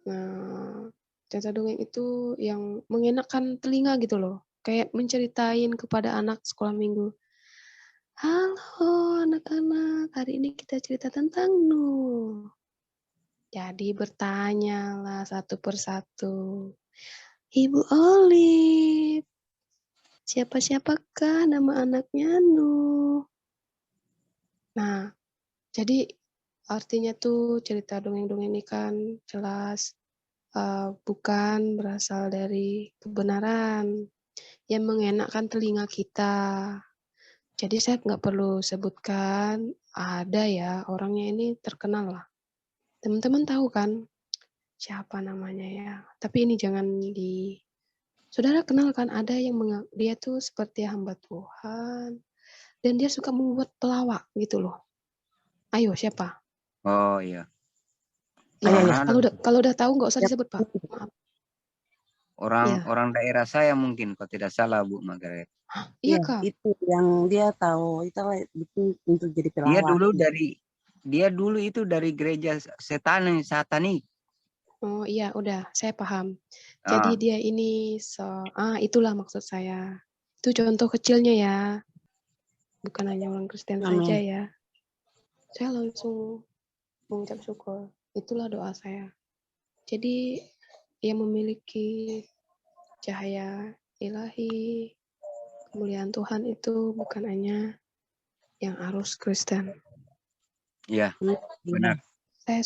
[SPEAKER 9] Nah, cerita dongeng itu yang mengenakan telinga gitu loh. Kayak menceritain kepada anak sekolah minggu. Halo anak-anak, hari ini kita cerita tentang Nuh. Jadi bertanyalah satu persatu. Ibu Olive, siapa-siapakah nama anaknya Nuh? Nah, jadi artinya tuh cerita dongeng-dongeng ini kan jelas bukan berasal dari kebenaran yang mengenakkan telinga kita. Jadi saya nggak perlu sebutkan, ada ya orangnya ini terkenal lah. Teman-teman tahu kan siapa namanya ya. Tapi ini jangan Saudara kenal kan ada yang dia tuh seperti hamba Tuhan dan dia suka membuat pelawak gitu loh. Ayo siapa?
[SPEAKER 5] Oh iya.
[SPEAKER 9] Ya,
[SPEAKER 5] Orang ada.
[SPEAKER 9] kalau udah tahu nggak usah disebut Pak. Maaf. Iya.
[SPEAKER 5] Orang daerah saya mungkin kalau tidak salah Bu Margaret.
[SPEAKER 9] Iya Kak.
[SPEAKER 1] Itu yang dia tahu, itu untuk jadi pelawak.
[SPEAKER 5] Dia dulu itu dari gereja satanik.
[SPEAKER 9] Oh iya, udah, saya paham. Jadi dia ini itulah maksud saya. Itu contoh kecilnya ya. Bukan hanya orang Kristen saja ya. Saya langsung mengucap syukur. Itulah doa saya. Jadi yang memiliki cahaya ilahi, kemuliaan Tuhan itu bukan hanya yang harus Kristen.
[SPEAKER 5] Iya, benar.
[SPEAKER 9] Saya